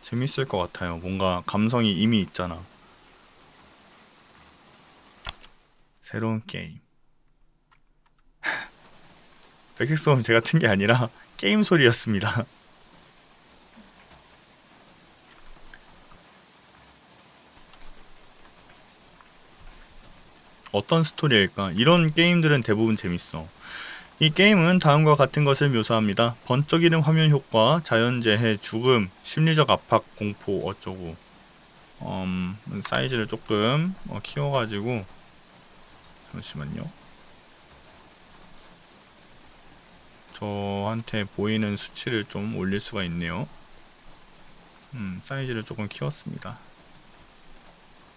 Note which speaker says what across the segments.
Speaker 1: 재밌을 것 같아요. 뭔가 감성이 이미 있잖아. 새로운 게임. 백색소음 제가 튼 게 아니라 게임 소리였습니다. 어떤 스토리일까? 이런 게임들은 대부분 재밌어. 이 게임은 다음과 같은 것을 묘사합니다. 번쩍이는 화면 효과, 자연재해, 죽음, 심리적 압박, 공포 어쩌고. 사이즈를 조금 키워가지고 잠시만요. 저한테 보이는 수치를 좀 올릴 수가 있네요. 사이즈를 조금 키웠습니다.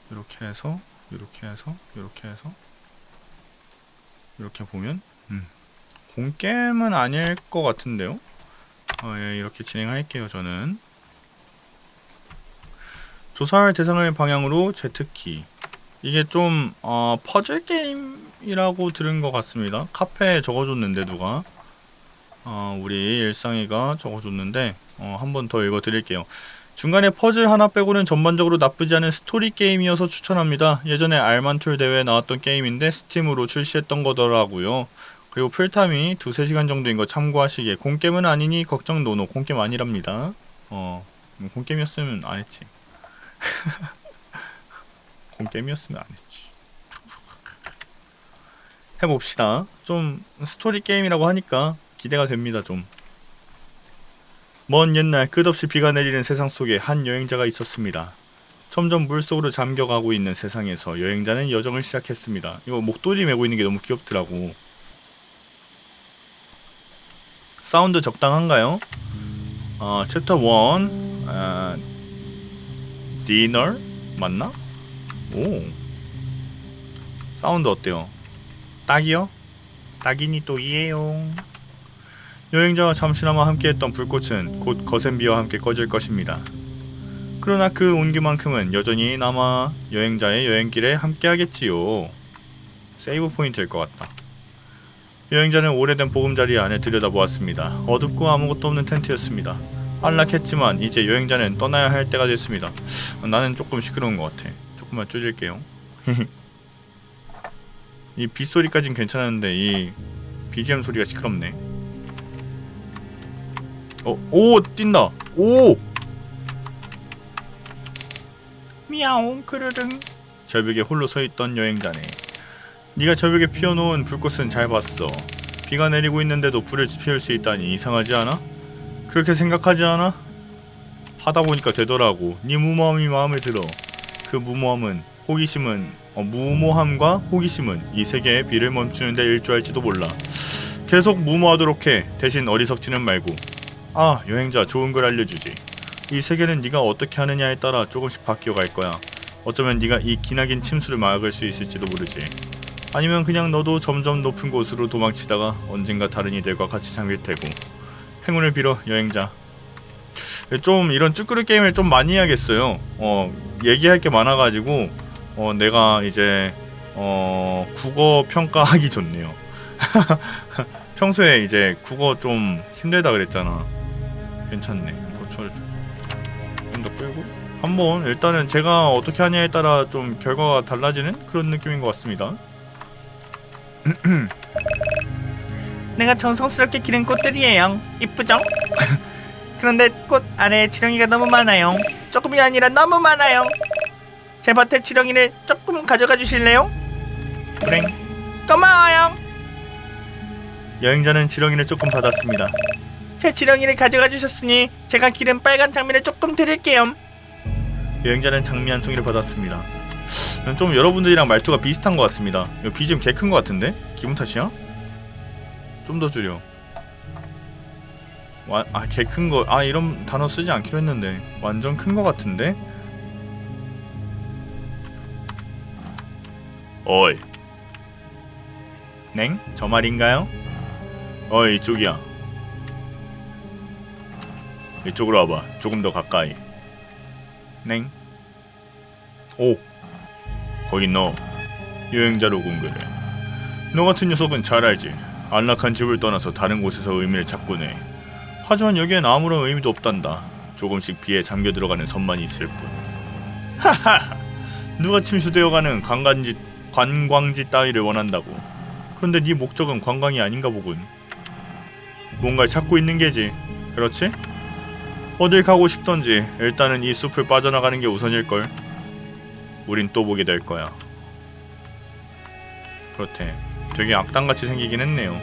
Speaker 1: 이렇게 해서 이렇게 해서 이렇게 해서 이렇게 보면 공게임은 아닐 것 같은데요. 예, 이렇게 진행할게요. 저는 조사할 대상을 방향으로 Z키. 이게 좀 퍼즐 게임이라고 들은 것 같습니다. 카페에 적어줬는데 누가 우리 일상이가 적어줬는데 한 번 더 읽어드릴게요. 중간에 퍼즐 하나 빼고는 전반적으로 나쁘지 않은 스토리 게임이어서 추천합니다. 예전에 알만툴 대회에 나왔던 게임인데 스팀으로 출시했던 거더라고요. 그리고 풀타임이 2-3시간 정도인 거 참고하시기에. 공게임은 아니니 걱정 노노. 공게임 아니랍니다. 공게임이었으면 안 했지. 공게임이었으면 안 했지. 해봅시다. 좀 스토리 게임이라고 하니까 기대가 됩니다. 좀. 먼 옛날 끝없이 비가 내리는 세상 속에 한 여행자가 있었습니다. 점점 물속으로 잠겨가고 있는 세상에서 여행자는 여정을 시작했습니다. 이거 목도리 메고 있는 게 너무 귀엽더라고. 사운드 적당한가요? 챕터 1 디너? 맞나? 오, 사운드 어때요? 딱이요? 딱이니 또이에요. 여행자와 잠시나마 함께했던 불꽃은 곧 거센 비와 함께 꺼질 것입니다. 그러나 그 온기만큼은 여전히 남아 여행자의 여행길에 함께하겠지요. 세이브 포인트일 것 같다. 여행자는 오래된 보금자리 안에 들여다보았습니다. 어둡고 아무것도 없는 텐트였습니다. 안락했지만 이제 여행자는 떠나야 할 때가 됐습니다. 나는 조금 시끄러운 것 같아. 조금만 줄일게요. 이 빗소리까진 괜찮았는데 이 BGM 소리가 시끄럽네. 오! 뛴다! 오! 미야옹 크르릉. 절벽에 홀로 서있던 여행자네. 네가 절벽에 피워놓은 불꽃은 잘 봤어. 비가 내리고 있는데도 불을 피울 수 있다니 이상하지 않아? 그렇게 생각하지 않아? 하다 보니까 되더라고. 네 무모함이 마음에 들어. 그 무모함은 무모함과 호기심은 이 세계의 비를 멈추는데 일조할지도 몰라. 계속 무모하도록 해. 대신 어리석지는 말고. 여행자, 좋은 걸 알려주지. 이 세계는 네가 어떻게 하느냐에 따라 조금씩 바뀌어갈 거야. 어쩌면 네가 이 기나긴 침수를 막을 수 있을지도 모르지. 아니면 그냥 너도 점점 높은 곳으로 도망치다가 언젠가 다른 이들과 같이 잠길 테고. 행운을 빌어, 여행자. 좀 이런 쭈꾸리 게임을 좀 많이 해야겠어요. 얘기할 게 많아가지고 내가 이제 국어 평가하기 좋네요. 평소에 이제 국어 좀 힘들다 그랬잖아. 괜찮네. 고추를 좀 더 끌고 한번 일단은 제가 어떻게 하냐에 따라 좀 결과가 달라지는 그런 느낌인 것 같습니다.
Speaker 2: 내가 정성스럽게 기른 꽃들이에요. 이쁘죠? 그런데 꽃 아래에 지렁이가 너무 많아요. 조금이 아니라 너무 많아요. 제 밭에 지렁이를 조금 가져가 주실래요?
Speaker 1: 그래.
Speaker 2: 고마워요.
Speaker 1: 여행자는 지렁이를 조금 받았습니다.
Speaker 2: 제 지렁이를 가져가 주셨으니 제가 기른 빨간 장미를 조금 드릴게요.
Speaker 1: 여행자는 장미 한 송이를 받았습니다. 좀 여러분들이랑 말투가 비슷한 것 같습니다. 이거 BGM 개 큰 것 같은데? 기분 탓이야? 좀 더 줄여. 개 큰 거. 이런 단어 쓰지 않기로 했는데 완전 큰 것 같은데? 어이. 냉? 저 말인가요? 어이, 이쪽이야. 이쪽으로 와봐. 조금 더 가까이. 냉? 오! 거긴 너. 여행자로 공그래. 너 같은 녀석은 잘 알지. 안락한 집을 떠나서 다른 곳에서 의미를 찾곤 해. 하지만 여기엔 아무런 의미도 없단다. 조금씩 비에 잠겨 들어가는 섬만 있을 뿐. 하하! 누가 침수되어가는 관광지 따위를 원한다고. 그런데 네 목적은 관광이 아닌가 보군. 뭔가를 찾고 있는 게지. 그렇지? 어딜 가고 싶던지 일단은 이 숲을 빠져나가는 게 우선일걸. 우린 또 보게 될 거야. 그렇대. 되게 악당같이 생기긴 했네요.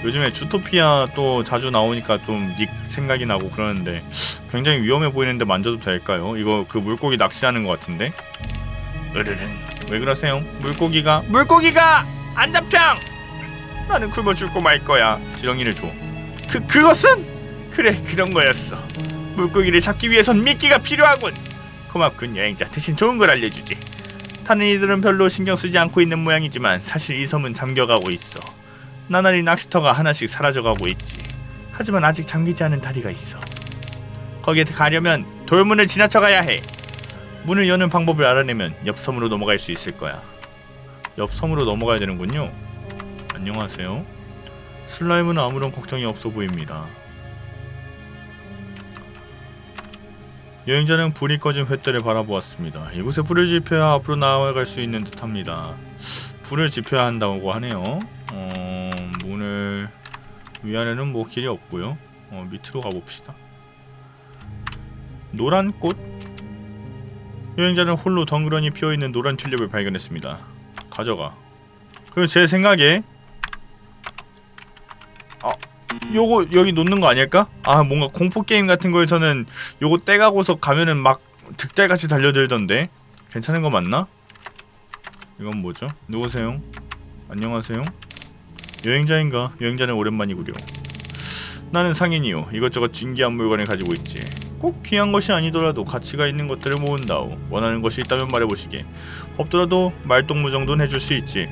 Speaker 1: 요즘에 주토피아 또 자주 나오니까 좀 닉 생각이 나고 그러는데 굉장히 위험해 보이는데 만져도 될까요? 이거 그 물고기 낚시하는 것 같은데? 으르릉. 왜 그러세요? 물고기가 안 잡혀! 나는 굶어 죽고 말 거야. 지렁이를 줘. 그것은? 그래, 그런 거였어. 물고기를 잡기 위해선 미끼가 필요하군. 고맙군 여행자. 대신 좋은 걸 알려주지. 다른 이들은 별로 신경 쓰지 않고 있는 모양이지만 사실 이 섬은 잠겨가고 있어. 나날이 낚시터가 하나씩 사라져가고 있지. 하지만 아직 잠기지 않은 다리가 있어. 거기에 가려면 돌문을 지나쳐가야 해. 문을 여는 방법을 알아내면 옆 섬으로 넘어갈 수 있을 거야. 옆 섬으로 넘어가야 되는군요. 안녕하세요. 슬라임은 아무런 걱정이 없어 보입니다. 여행자는 불이 꺼진 횃대를 바라보았습니다. 이곳에 불을 지펴야 앞으로 나아갈 수 있는 듯합니다. 불을 지펴야 한다고 하네요. 문을 위아래는 뭐 길이 없고요. 밑으로 가봅시다. 노란 꽃? 여행자는 홀로 덩그러니 피어있는 노란 튤립을 발견했습니다. 가져가. 그리고 제 생각에 요거 여기 놓는 거 아닐까? 뭔가 공포게임 같은 거에서는 요거 떼가고서 가면은 막 득달같이 달려들던데 괜찮은 거 맞나? 이건 뭐죠? 누구세요? 안녕하세요? 여행자인가? 여행자는 오랜만이구려. 나는 상인이요. 이것저것 진귀한 물건을 가지고 있지. 꼭 귀한 것이 아니더라도 가치가 있는 것들을 모은다오. 원하는 것이 있다면 말해보시게. 없더라도 말동무 정도는 해줄 수 있지.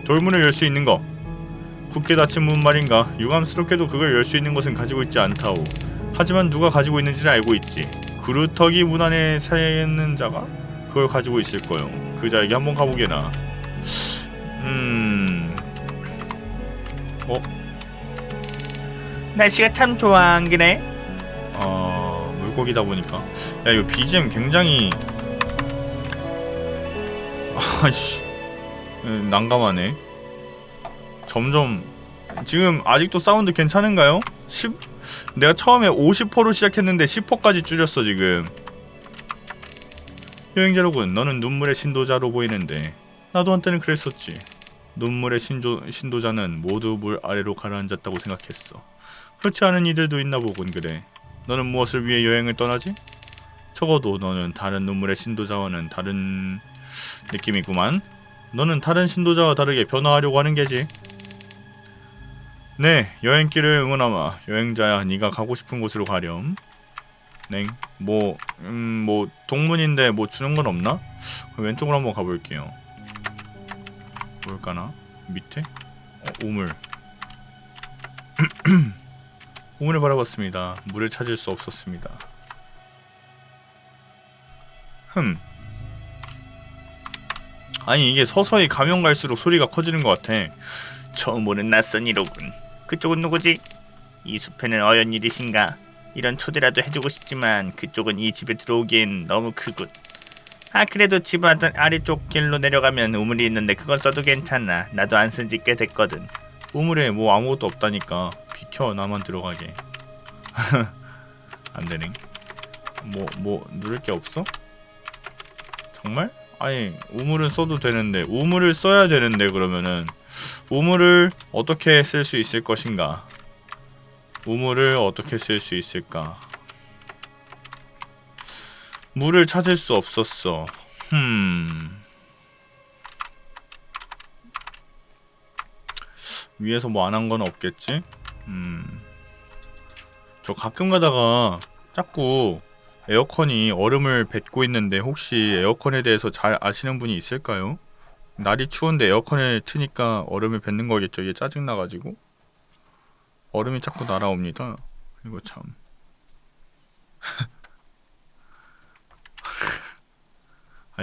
Speaker 1: 돌문을 열 수 있는 거. 굳게 닫힌 문 말인가. 유감스럽게도 그걸 열 수 있는 것은 가지고 있지 않다오. 하지만 누가 가지고 있는지를 알고 있지. 그루터기 문 안에 사는 자가 그걸 가지고 있을 거요. 그 자에게 한번 가보게나.
Speaker 2: 날씨가 참 좋아 안 그래?
Speaker 1: 물고기다 보니까. 야, 이거 BGM 굉장히 아씨 난감하네. 점점 지금 아직도 사운드 괜찮은가요? 내가 처음에 50%로 시작했는데 10%까지 줄였어 지금. 여행자로군, 너는 눈물의 신도자로 보이는데 나도 한때는 그랬었지. 눈물의 신도자는 모두 물 아래로 가라앉았다고 생각했어. 그렇지 않은 이들도 있나 보군. 그래. 너는 무엇을 위해 여행을 떠나지? 적어도 너는 다른 눈물의 신도자와는 다른 느낌이구만. 너는 다른 신도자와 다르게 변화하려고 하는 게지. 네, 여행길을 응원하마. 여행자야, 네가 가고 싶은 곳으로 가렴. 네, 뭐 동문인데 뭐 주는 건 없나? 왼쪽으로 한번 가볼게요. 뭘까나? 밑에? 우물. 우물을 바라봤습니다. 물을 찾을 수 없었습니다. 아니 이게 서서히 가면 갈수록 소리가 커지는 것 같아.
Speaker 2: 처음 오는 낯선 이로군. 그쪽은 누구지? 이 숲에는 어연 일이신가? 이런 초대라도 해주고 싶지만 그쪽은 이 집에 들어오기엔 너무 크군. 그래도 집 아래쪽 길로 내려가면 우물이 있는데 그건 써도 괜찮아. 나도 안 쓴 지 꽤 됐거든.
Speaker 1: 우물에 뭐 아무것도 없다니까. 비켜, 나만 들어가게. 안되네. 뭐 누를 게 없어? 정말? 아니 우물은 써도 되는데, 우물을 써야 되는데, 그러면은 우물을 어떻게 쓸 수 있을 것인가? 우물을 어떻게 쓸 수 있을까? 물을 찾을 수 없었어. 위에서 뭐 안 한 건 없겠지? 저 가끔 가다가 자꾸 에어컨이 얼음을 뱉고 있는데 혹시 에어컨에 대해서 잘 아시는 분이 있을까요? 날이 추운데 에어컨을 트니까 얼음을 뱉는 거겠죠. 이게 짜증나가지고 얼음이 자꾸 날아옵니다. 이거 참.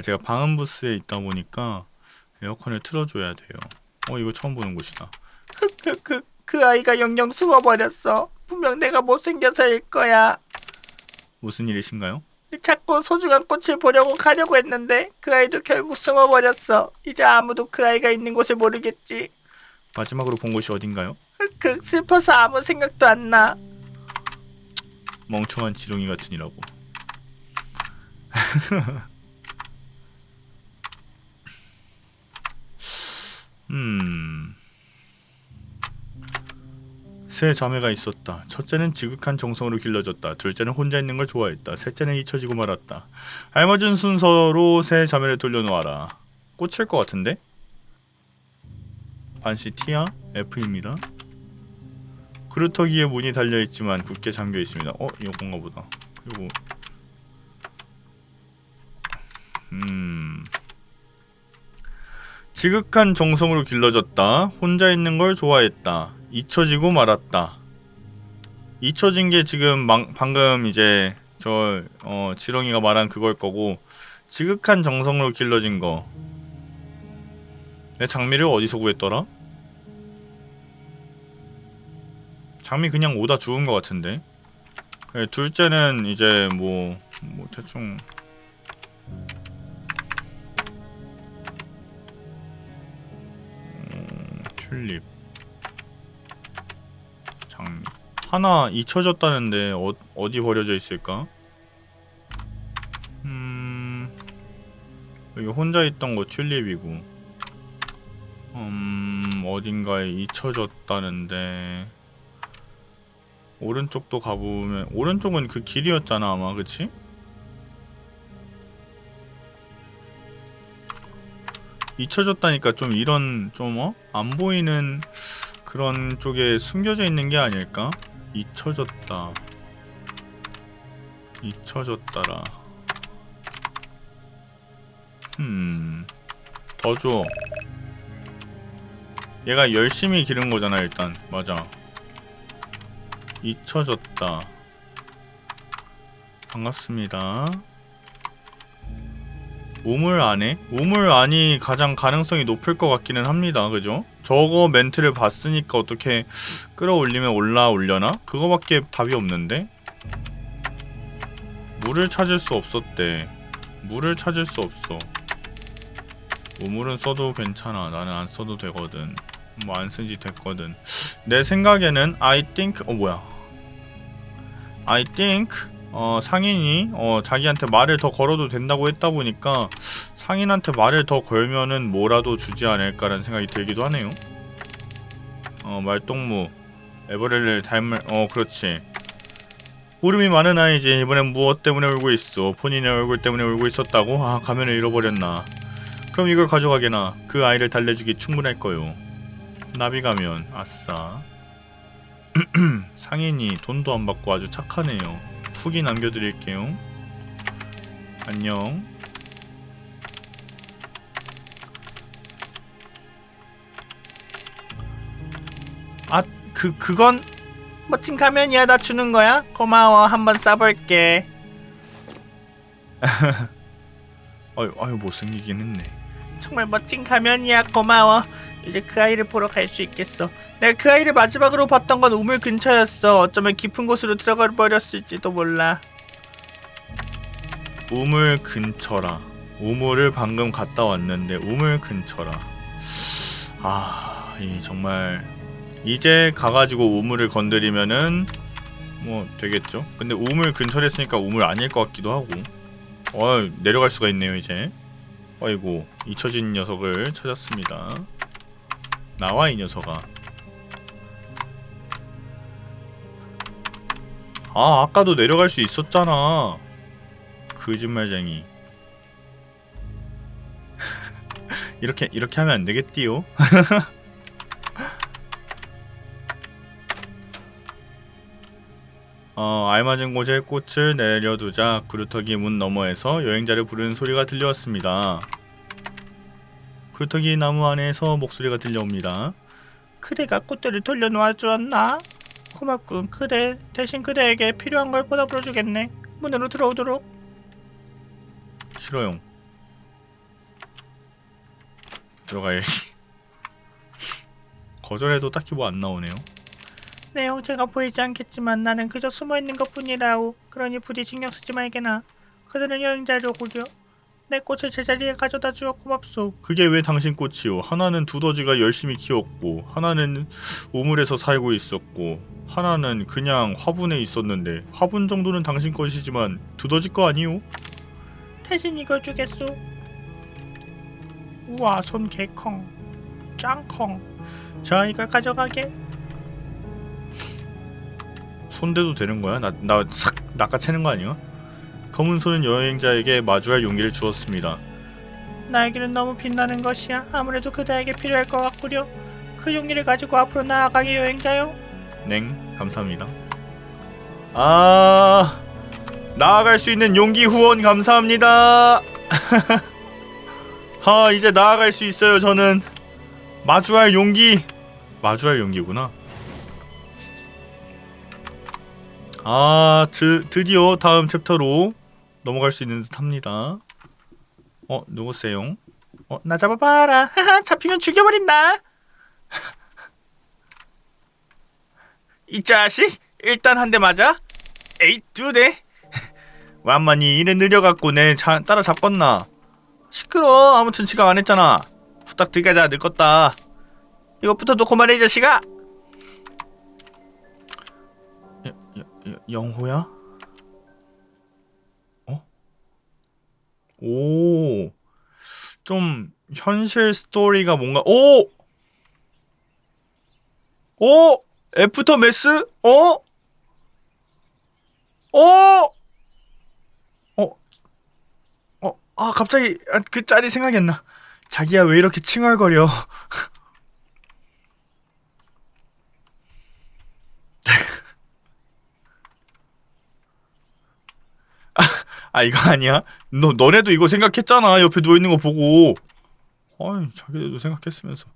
Speaker 1: 제가 방음 부스에 있다 보니까 에어컨을 틀어줘야 돼요. 이거 처음 보는 곳이다.
Speaker 2: 그 아이가 영영 숨어버렸어. 분명 내가 못생겨서일 거야.
Speaker 1: 무슨 일이신가요?
Speaker 2: 자꾸 소중한 꽃을 보려고 가려고 했는데 그 아이도 결국 숨어버렸어. 이제 아무도 그 아이가 있는 곳을 모르겠지.
Speaker 1: 마지막으로 본 곳이 어딘가요?
Speaker 2: 슬퍼서 아무 생각도 안 나.
Speaker 1: 멍청한 지렁이 같으니라고. 세 자매가 있었다. 첫째는 지극한 정성으로 길러졌다. 둘째는 혼자 있는 걸 좋아했다. 셋째는 잊혀지고 말았다. 알맞은 순서로 세 자매를 돌려놓아라. 꽂힐 것 같은데? 반시 T야 F입니다. 그루터기에 문이 달려있지만 굳게 잠겨있습니다. 이건가 보다. 그리고 지극한 정성으로 길러졌다. 혼자 있는 걸 좋아했다. 잊혀지고 말았다. 잊혀진 게 지금 방금 이제 지렁이가 말한 그걸 거고, 지극한 정성으로 길러진 거. 내 장미를 어디서 구했더라? 장미 그냥 오다 죽은 것 같은데. 그래, 둘째는 이제 뭐 대충 튤립, 장미 하나 잊혀졌다는데 어디 버려져 있을까? 여기 혼자 있던 거 튤립이고, 어딘가에 잊혀졌다는데, 오른쪽도 가보면, 오른쪽은 그 길이었잖아 아마, 그치? 잊혀졌다니까 좀 이런 안 보이는 그런 쪽에 숨겨져 있는 게 아닐까? 잊혀졌다. 잊혀졌다라. 더 줘. 얘가 열심히 기른 거잖아 일단. 맞아. 잊혀졌다. 반갑습니다. 우물 안에? 우물 안이 가장 가능성이 높을 것 같기는 합니다. 그죠? 저거 멘트를 봤으니까 어떻게 끌어올리면 올라오려나? 그거밖에 답이 없는데? 물을 찾을 수 없었대. 물을 찾을 수 없어. 우물은 써도 괜찮아. 나는 안 써도 되거든. 뭐 안 쓴지 됐거든. 내 생각에는 I think 상인이 자기한테 말을 더 걸어도 된다고 했다 보니까 상인한테 말을 더 걸면은 뭐라도 주지 않을까라는 생각이 들기도 하네요. 말동무 에버렐을 닮을 그렇지. 울음이 많은 아이지. 이번엔 무엇 때문에 울고 있어? 본인의 얼굴 때문에 울고 있었다고? 가면을 잃어버렸나. 그럼 이걸 가져가게나. 그 아이를 달래주기 충분할 거요. 나비가면. 아싸. 상인이 돈도 안 받고 아주 착하네요. 후기 남겨드릴게요. 안녕.
Speaker 2: 그건 멋진 가면이야. 나 주는 거야? 고마워. 한번 써볼게.
Speaker 1: 아유 못생기긴 했네.
Speaker 2: 정말 멋진 가면이야. 고마워. 이제 그 아이를 보러 갈 수 있겠어. 내가 그 아이를 마지막으로 봤던 건 우물 근처였어. 어쩌면 깊은 곳으로 들어가 버렸을지도 몰라.
Speaker 1: 우물 근처라. 우물을 방금 갔다 왔는데 우물 근처라. 이 정말 이제 가가지고 우물을 건드리면은 뭐 되겠죠. 근데 우물 근처랬으니까 우물 아닐 것 같기도 하고. 내려갈 수가 있네요 이제. 아이고, 잊혀진 녀석을 찾았습니다. 나와 이 녀석아. 아까도 내려갈 수 있었잖아. 거짓말쟁이. 이렇게 하면 안 되겠디요. 알맞은 곳에 꽃을 내려두자 그루터기 문 너머에서 여행자를 부르는 소리가 들려왔습니다. 그루터기 나무 안에서 목소리가 들려옵니다.
Speaker 2: 그대가 꽃들을 돌려놓아 주었나? 고맙군. 그래, 대신 그대에게 필요한 걸 보답으로 주겠네. 문으로 들어오도록.
Speaker 1: 싫어요. 들어가야지. 거절해도 딱히 뭐 안 나오네요.
Speaker 2: 내 형체가 보이지 않겠지만 나는 그저 숨어있는 것뿐이라오. 그러니 부디 신경 쓰지 말게나. 그들은 여행자려고려. 내 꽃을 제자리에 가져다 주어 고맙소.
Speaker 1: 그게 왜 당신 꽃이오? 하나는 두더지가 열심히 키웠고, 하나는 우물에서 살고 있었고, 하나는 그냥 화분에 있었는데, 화분 정도는 당신 것이지만 두더지 거 아니오?
Speaker 2: 대신 이걸 주겠소. 우와, 손 개컹 짱컹. 자, 이걸 가져가게.
Speaker 1: 손대도 되는 거야? 나 싹 낚아채는 거 아니야? 검은 손은 여행자에게 마주할 용기를 주었습니다.
Speaker 2: 나에게는 너무 빛나는 것이야. 아무래도 그대에게 필요할 것 같구려. 그 용기를 가지고 앞으로 나아가게, 여행자요.
Speaker 1: 냉, 감사합니다. 아, 나아갈 수 있는 용기 후원 감사합니다. 아, 이제 나아갈 수 있어요. 저는 마주할 용기구나. 아, 드디어 다음 챕터로 넘어갈 수 있는 듯 합니다. 누구세요?
Speaker 2: 나 잡아봐라. 하하, 잡히면 죽여버린다. 이 자식, 일단 한 대 맞아. 에이, 2대.
Speaker 1: 완만히 일에 느려갖고 내 따라 잡겠나?
Speaker 2: 시끄러. 아무튼 지각 안 했잖아. 후딱 들어가자. 늙었다. 이것부터 놓고 말해, 이 자식아.
Speaker 1: 영호야? 오, 좀 현실 스토리가 뭔가 애프터 메스? 갑자기 그 짤이 생각이 안 나. 자기야, 왜 이렇게 칭얼거려? 이거 아니야? 너네도 이거 생각했잖아. 옆에 누워있는 거 보고. 자기들도 생각했으면서.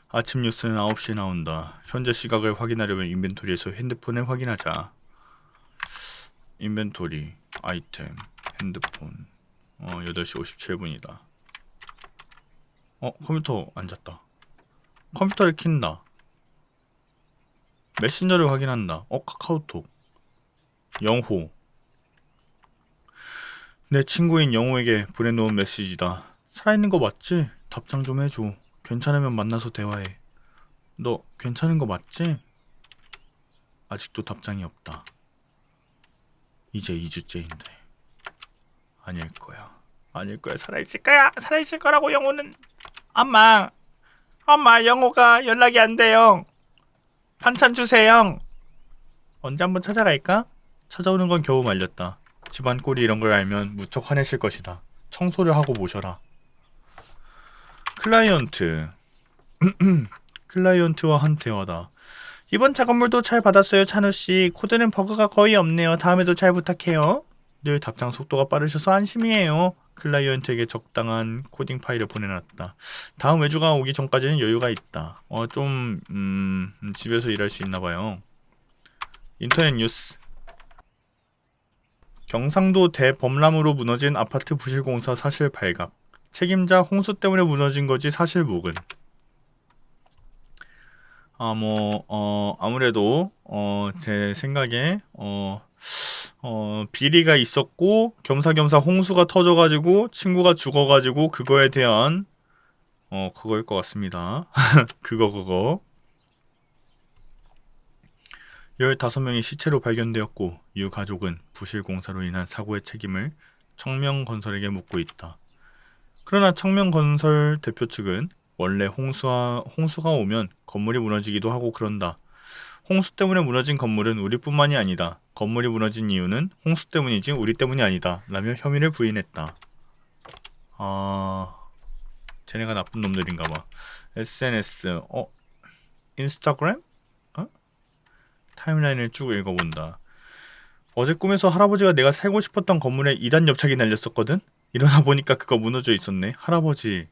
Speaker 1: 아침 뉴스는 9시에 나온다. 현재 시각을 확인하려면 인벤토리에서 핸드폰을 확인하자. 인벤토리, 아이템, 핸드폰. 8시 57분이다. 컴퓨터 앉았다. 컴퓨터를 킨다. 메신저를 확인한다. 카카오톡. 영호. 내 친구인 영호에게 보내놓은 메시지다. 살아있는 거 맞지? 답장 좀 해줘. 괜찮으면 만나서 대화해. 너 괜찮은 거 맞지? 아직도 답장이 없다. 이제 2주째인데. 아닐 거야.
Speaker 2: 살아있을 거야. 살아있을 거라고. 영호는. 엄마, 영호가 연락이 안 돼요. 반찬 주세요.
Speaker 1: 언제 한번 찾아갈까? 찾아오는 건 겨우 말렸다. 집안 꼴이 이런 걸 알면 무척 화내실 것이다. 청소를 하고 모셔라. 클라이언트와 한 대화다.
Speaker 2: 이번 작업물도 잘 받았어요, 찬우씨. 코드는 버그가 거의 없네요. 다음에도 잘 부탁해요.
Speaker 1: 늘 답장 속도가 빠르셔서 안심이에요. 클라이언트에게 적당한 코딩 파일을 보내놨다. 다음 외주가 오기 전까지는 여유가 있다. 집에서 일할 수 있나봐요. 인터넷 뉴스. 경상도 대범람으로 무너진 아파트 부실공사 사실 발각. 책임자 홍수 때문에 무너진 거지 사실 묵은. 아무래도 제 생각에 비리가 있었고 겸사겸사 홍수가 터져가지고 친구가 죽어가지고 그거에 대한 그거일 것 같습니다. 그거 15명이 시체로 발견되었고 유가족은 부실공사로 인한 사고의 책임을 청명건설에게 묻고 있다. 그러나 청명건설 대표 측은 원래 홍수가 오면 건물이 무너지기도 하고 그런다. 홍수 때문에 무너진 건물은 우리뿐만이 아니다. 건물이 무너진 이유는 홍수 때문이지 우리 때문이 아니다. 라며 혐의를 부인했다. 쟤네가 나쁜 놈들인가봐. SNS, 인스타그램? 타임라인을 쭉 읽어본다. 어제 꿈에서 할아버지가 내가 살고 싶었던 건물에 2단 옆차기 날렸었거든? 일어나 보니까 그거 무너져 있었네. 할아버지.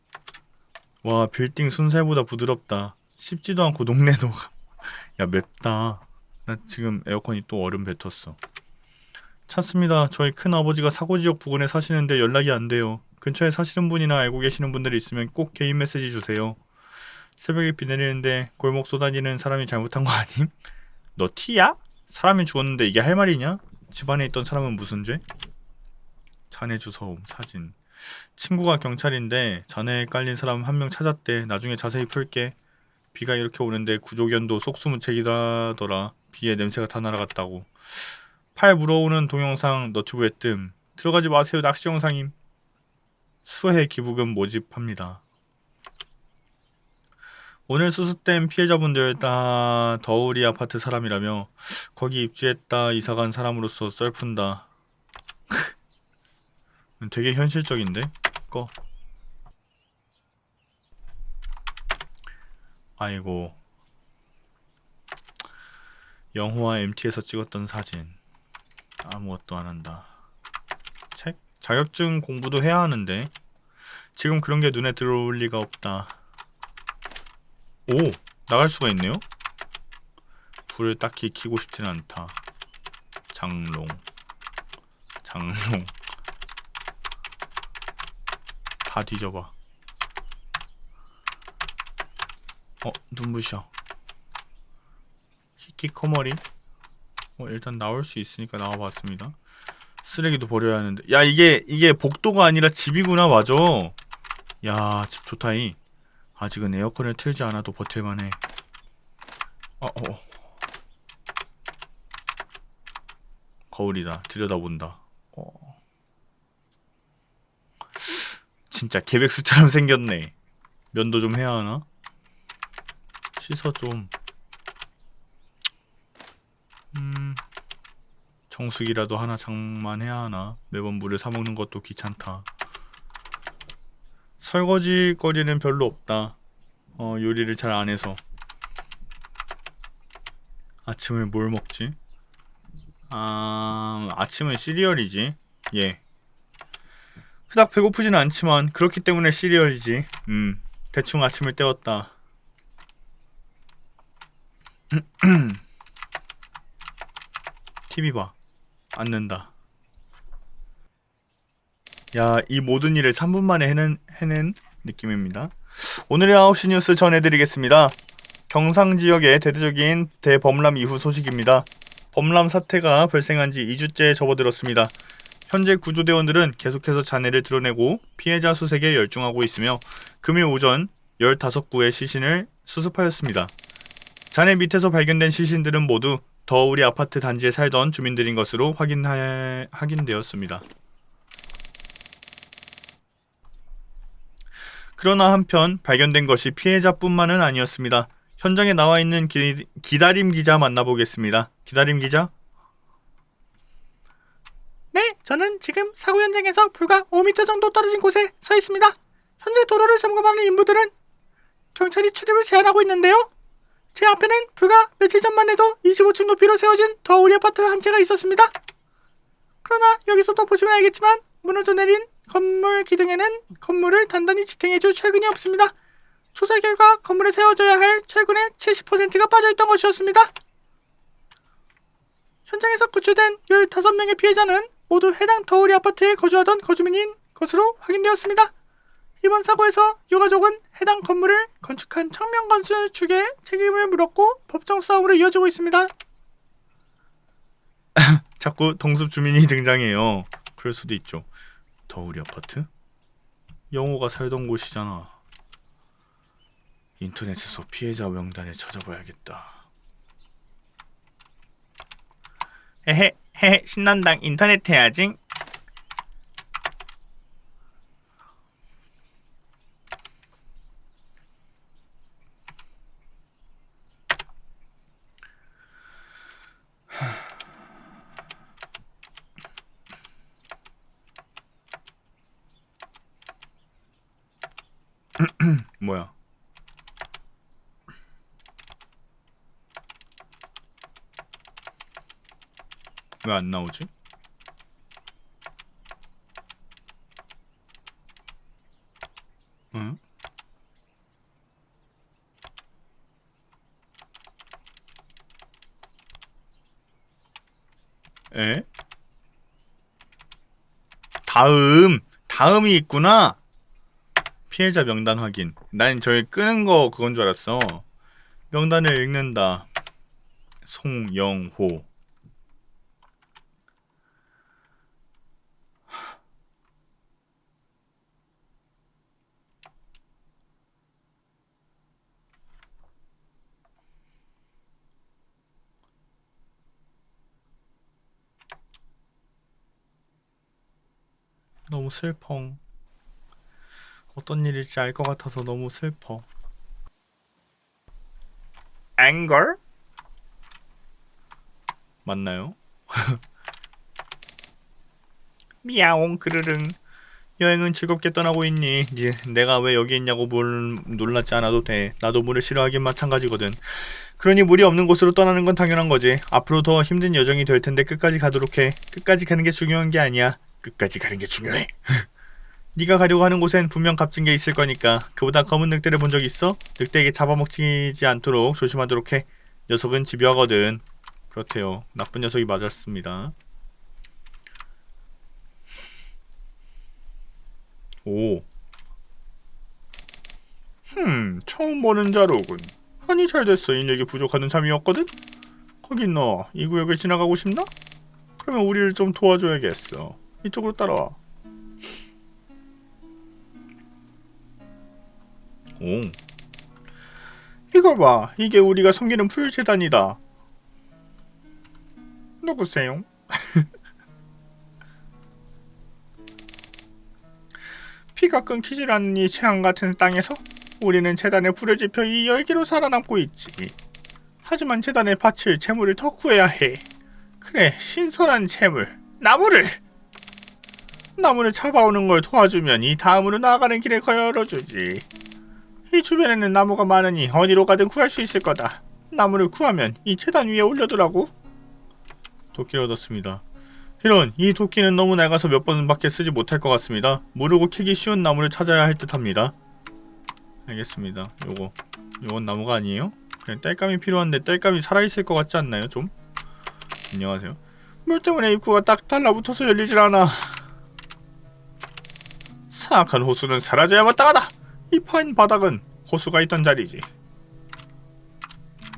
Speaker 1: 와, 빌딩 순살보다 부드럽다. 씹지도 않고 녹내도. 야, 맵다. 나 지금 에어컨이 또 얼음 뱉었어. 찾습니다. 저희 큰아버지가 사고지역 부근에 사시는데 연락이 안 돼요. 근처에 사시는 분이나 알고 계시는 분들이 있으면 꼭 개인 메시지 주세요. 새벽에 비 내리는데 골목 쏘다니는 사람이 잘못한 거 아님? 너 T야? 사람이 죽었는데 이게 할 말이냐? 집안에 있던 사람은 무슨 죄? 자네 주소음 사진. 친구가 경찰인데 자네에 깔린 사람 한 명 찾았대. 나중에 자세히 풀게. 비가 이렇게 오는데 구조견도 속수무책이라더라. 비에 냄새가 다 날아갔다고. 팔 물어오는 동영상 너튜브에 뜸. 들어가지 마세요. 낚시 영상임. 수해 기부금 모집합니다. 오늘 수습된 피해자분들 다 더우리 아파트 사람이라며 거기 입주했다 이사간 사람으로서 썰푼다. 되게 현실적인데? 꺼. 아이고. 영호와 MT에서 찍었던 사진. 아무것도 안 한다. 책? 자격증 공부도 해야 하는데 지금 그런 게 눈에 들어올 리가 없다. 오! 나갈 수가 있네요? 불을 딱히 켜고 싶진 않다. 장롱. 다 뒤져봐. 눈부셔. 히키코머리? 일단 나올 수 있으니까 나와봤습니다. 쓰레기도 버려야 하는데. 야, 이게 복도가 아니라 집이구나. 맞아. 야, 집 좋다이. 아직은 에어컨을 틀지 않아도 버틸만해. 거울이다. 들여다본다. 진짜 계백수처럼 생겼네. 면도 좀 해야 하나? 씻어 좀. 정수기라도 하나 장만해야 하나? 매번 물을 사먹는 것도 귀찮다. 설거지 거리는 별로 없다. 요리를 잘 안 해서. 아침을 뭘 먹지? 아침은 시리얼이지. 예. 그닥 배고프진 않지만 그렇기 때문에 시리얼이지. 대충 아침을 때웠다. TV 봐. 앉는다. 야, 이 모든 일을 3분 만에 해낸 느낌입니다. 오늘의 9시 뉴스 전해드리겠습니다. 경상 지역의 대대적인 대범람 이후 소식입니다. 범람 사태가 발생한 지 2주째 접어들었습니다. 현재 구조대원들은 계속해서 잔해를 드러내고 피해자 수색에 열중하고 있으며 금요일 오전 15구의 시신을 수습하였습니다. 잔해 밑에서 발견된 시신들은 모두 더우리 아파트 단지에 살던 주민들인 것으로 확인되었습니다. 그러나 한편 발견된 것이 피해자뿐만은 아니었습니다. 현장에 나와 있는 기다림 기자 만나보겠습니다. 기다림 기자?
Speaker 2: 네, 저는 지금 사고 현장에서 불과 5m 정도 떨어진 곳에 서 있습니다. 현재 도로를 점검하는 인부들은 경찰이 출입을 제한하고 있는데요. 제 앞에는 불과 며칠 전만 해도 25층 높이로 세워진 더우리 아파트 한 채가 있었습니다. 그러나 여기서도 보시면 알겠지만 무너져 내린 건물 기둥에는 건물을 단단히 지탱해줄 철근이 없습니다. 조사 결과 건물에 세워져야 할 철근의 70%가 빠져있던 것이었습니다. 현장에서 구출된 15명의 피해자는 모두 해당 더우리 아파트에 거주하던 거주민인 것으로 확인되었습니다. 이번 사고에서 유가족은 해당 건물을 건축한 청명건설 측에 책임을 물었고 법정 싸움으로 이어지고 있습니다.
Speaker 1: 자꾸 동숲 주민이 등장해요. 그럴 수도 있죠. 더우리 아파트? 영호가 살던 곳이잖아. 인터넷에서 피해자 명단을 찾아봐야겠다.
Speaker 2: 헤헤 신난당 인터넷 해야지.
Speaker 1: 뭐야? 왜 안 나오지? 응? 에? 다음이 있구나. 피해자 명단 확인. 난 저희 끄는 거 그건 줄 알았어. 명단을 읽는다. 송영호. 너무 슬퍼. 어떤 일일지 알 것 같아서 너무 슬퍼. 앵걸? 맞나요? 미야옹 그르릉. 여행은 즐겁게 떠나고 있니? 내가 왜 여기 있냐고 놀라지 않아도 돼. 나도 물을 싫어하긴 마찬가지거든. 그러니 물이 없는 곳으로 떠나는 건 당연한 거지. 앞으로 더 힘든 여정이 될 텐데 끝까지 가도록 해. 끝까지 가는 게 중요한 게 아니야. 끝까지 가는 게 중요해. 네가 가려고 하는 곳엔 분명 값진 게 있을 거니까. 그보다 검은 늑대를 본 적 있어? 늑대에게 잡아먹히지 않도록 조심하도록 해. 녀석은 집요하거든. 그렇대요. 나쁜 녀석이 맞았습니다. 오. 처음 보는 자로군. 아니 잘됐어. 인력이 부족하는 참이었거든? 거긴 너 이 구역을 지나가고 싶나? 그러면 우리를 좀 도와줘야겠어. 이쪽으로 따라와. 오. 이걸 봐. 이게 우리가 섬기는 풀재단이다. 누구세요? 피가 끊기질 않는 이 재앙 같은 땅에서 우리는 재단에 불을 지펴 이 열기로 살아남고 있지. 하지만 재단에 바칠 재물을 더 구해야 해. 그래, 신선한 재물, 나무를 잡아오는 걸 도와주면 이 다음으로 나아가는 길을 열어주지. 이 주변에는 나무가 많으니 어디로 가든 구할 수 있을 거다. 나무를 구하면 이 재단 위에 올려두라고. 도끼를 얻었습니다. 이런, 이 도끼는 너무 낡아서 몇 번밖에 쓰지 못할 것 같습니다. 무르고 캐기 쉬운 나무를 찾아야 할 듯합니다. 알겠습니다. 요건 나무가 아니에요? 그냥 땔감이 필요한데 땔감이 살아있을 것 같지 않나요 좀? 안녕하세요. 물 때문에 입구가 딱 달라붙어서 열리질 않아. 사악한 호수는 사라져야 마땅하다. 이 파인 바닥은 호수가 있던 자리지.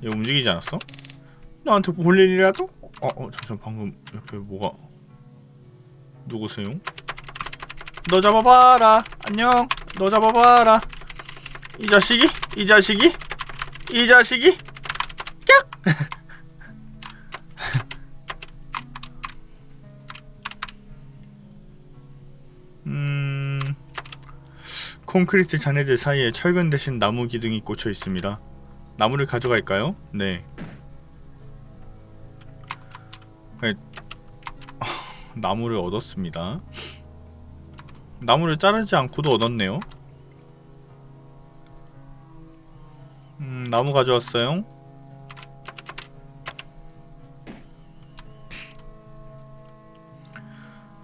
Speaker 1: 얘 움직이지 않았어? 나한테 볼 일이라도? 잠시만, 방금 옆에 뭐가... 누구세요? 너 잡아봐라. 안녕. 너 잡아봐라. 이 자식이? 깍! 콘크리트 잔해들 사이에 철근 대신 나무 기둥이 꽂혀 있습니다. 나무를 가져갈까요? 네. 나무를 얻었습니다. 나무를 자르지 않고도 얻었네요. 나무 가져왔어요.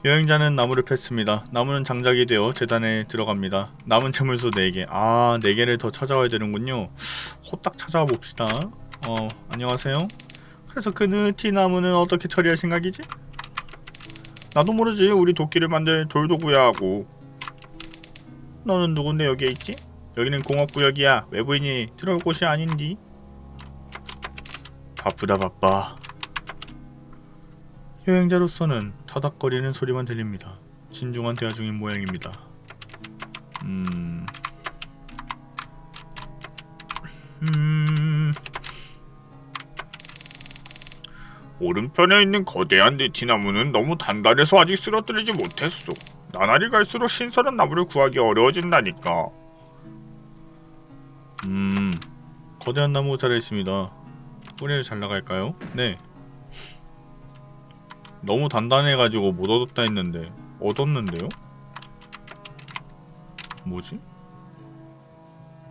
Speaker 1: 여행자는 나무를 팼습니다. 나무는 장작이 되어 재단에 들어갑니다. 남은 채물소 4개. 4개를 더 찾아와야 되는군요. 호딱 찾아와 봅시다. 안녕하세요. 그래서 그 느티 나무는 어떻게 처리할 생각이지? 나도 모르지. 우리 도끼를 만들 돌도구야 하고. 너는 누군데 여기에 있지? 여기는 공업구역이야. 외부인이 들어올 곳이 아닌디. 바쁘다 바빠. 여행자로서는 타닥거리는 소리만 들립니다. 진중한 대화 중인 모양입니다. 오른편에 있는 거대한 느티나무는 너무 단단해서 아직 쓰러뜨리지 못했어. 나날이 갈수록 신선한 나무를 구하기 어려워진다니까. 거대한 나무가 자라있습니다. 뿌리를 잘라갈까요? 네. 너무 단단해가지고 못 얻었다 했는데 얻었는데요? 뭐지?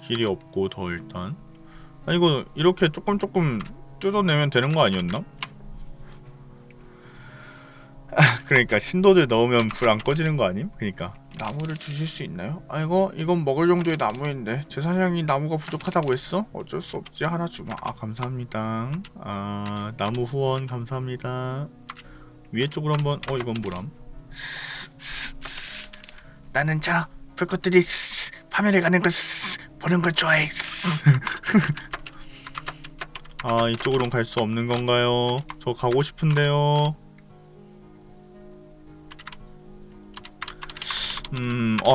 Speaker 1: 길이 없고 더 일단 이거 이렇게 조금 뜯어내면 되는 거 아니었나? 그러니까 신도들 넣으면 불 안 꺼지는 거 아님? 그러니까 나무를 주실 수 있나요? 이건 먹을 정도의 나무인데 제 사장이 나무가 부족하다고 했어? 어쩔 수 없지. 하나 주마. 감사합니다. 나무 후원 감사합니다. 위에 쪽으로 한번 이건 뭐람? 나는 불꽃들이 파멸해가는 걸 보는 걸 좋아해. 아, 이쪽으로는 갈 수 없는 건가요? 저 가고 싶은데요.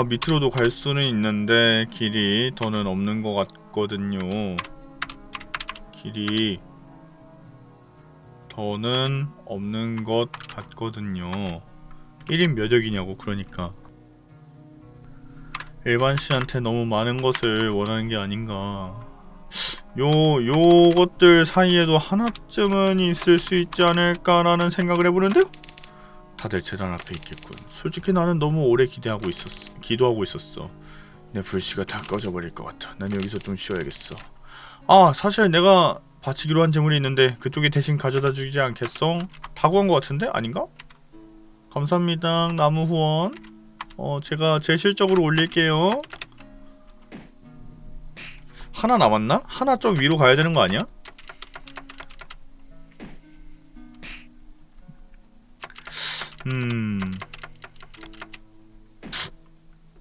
Speaker 1: 밑으로도 갈 수는 있는데 길이 더는 없는 것 같거든요. 길이 더는 없는 것 같거든요. 1인 몇 역이냐고. 그러니까 일반 씨한테 너무 많은 것을 원하는 게 아닌가. 요것들 사이에도 하나쯤은 있을 수 있지 않을까라는 생각을 해보는데요. 다들 재단 앞에 있겠군. 솔직히 나는 너무 오래 기도하고 있었어. 내 불씨가 다 꺼져버릴 것 같아. 난 여기서 좀 쉬어야겠어. 아, 사실 내가 바치기로 한 재물이 있는데 그쪽이 대신 가져다 주지 않겠어? 다 구한 것 같은데? 아닌가? 감사합니다. 나무 후원. 제가 제 실적으로 올릴게요. 하나 남았나? 하나 좀 위로 가야 되는 거 아니야?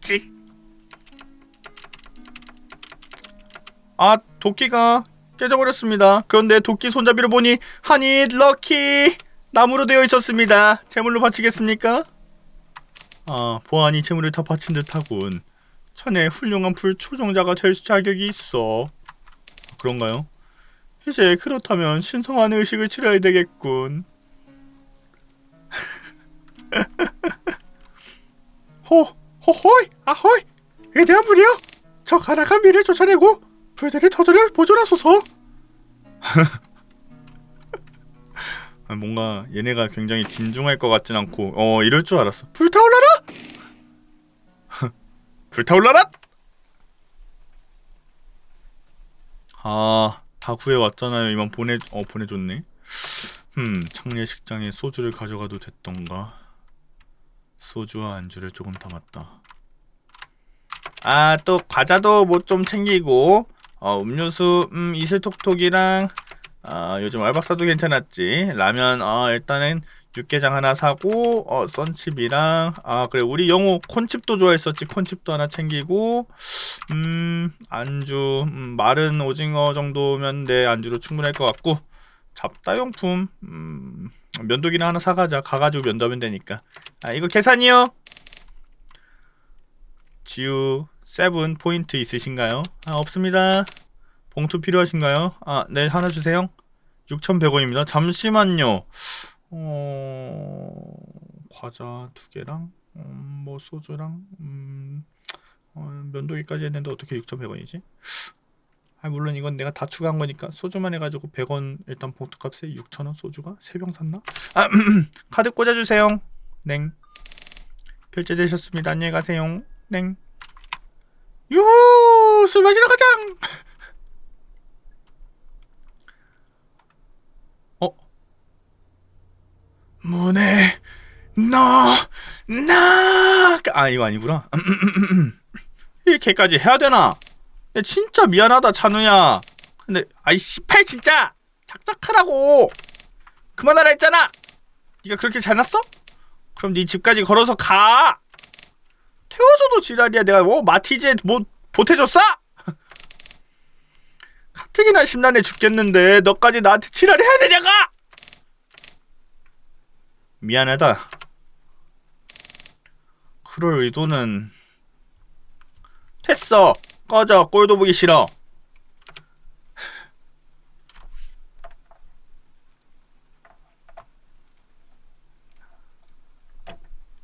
Speaker 1: 찍. 아, 도끼가 깨져버렸습니다. 그런데 도끼 손잡이를 보니 한잇 럭키 나무로 되어 있었습니다. 제물로 바치겠습니까? 아, 보아하니 제물을 다 바친 듯하군. 자네 훌륭한 불초종자가 될 자격이 있어. 그런가요? 이제 그렇다면 신성한 의식을 치러야 되겠군. 호호이 아호이 위대한 불이여, 저 가나간 미를 쫓아내고 불들의 터전을 보존하소서. 뭔가 얘네가 굉장히 진중할 것 같진 않고 이럴 줄 알았어. 불타올라라! 불타올라라! 아, 다 구해왔잖아요. 이만 보내줬네. 창례식장에 소주를 가져가도 됐던가. 소주와 안주를 조금 담았다. 아, 또 과자도 뭐 좀 챙기고 음료수 이슬톡톡이랑 요즘 알박사도 괜찮았지. 라면 일단은 육개장 하나 사고 썬칩이랑 그래, 우리 영호 콘칩도 좋아했었지. 콘칩도 하나 챙기고 안주 마른 오징어 정도면 내 안주로 충분할 것 같고, 잡다용품 면도기나 하나 사가자. 가가지고 면도하면 되니까. 이거 계산이요. 지우 7 포인트 있으신가요? 없습니다. 봉투 필요하신가요? 네, 하나 주세요. 6,100원입니다. 잠시만요. 과자 2개랑 뭐 소주랑 면도기까지 했는데 어떻게 6,100원이지? 물론 이건 내가 다 추가한 거니까 소주만 해가지고 100원 일단 봉투값에 6,000원 소주가 3병 샀나? 카드 꽂아주세요. 냉. 결제되셨습니다. 안녕히 가세요. 냉. 유후! 술 마시러 가자! 문에 이거 아니구나. 이렇게까지 해야 되나? 진짜 미안하다 찬우야. 근데 18 진짜 작작하라고. 그만하라 했잖아. 네가 그렇게 잘났어? 그럼 네 집까지 걸어서 가. 태워줘도 지랄이야. 내가 마티즈에 뭐 보태줬어? 가뜩이나 심란해 죽겠는데 너까지 나한테 지랄해야 되냐가? 미안하다. 그럴 의도는. 됐어. 꺼져. 꼴도 보기 싫어.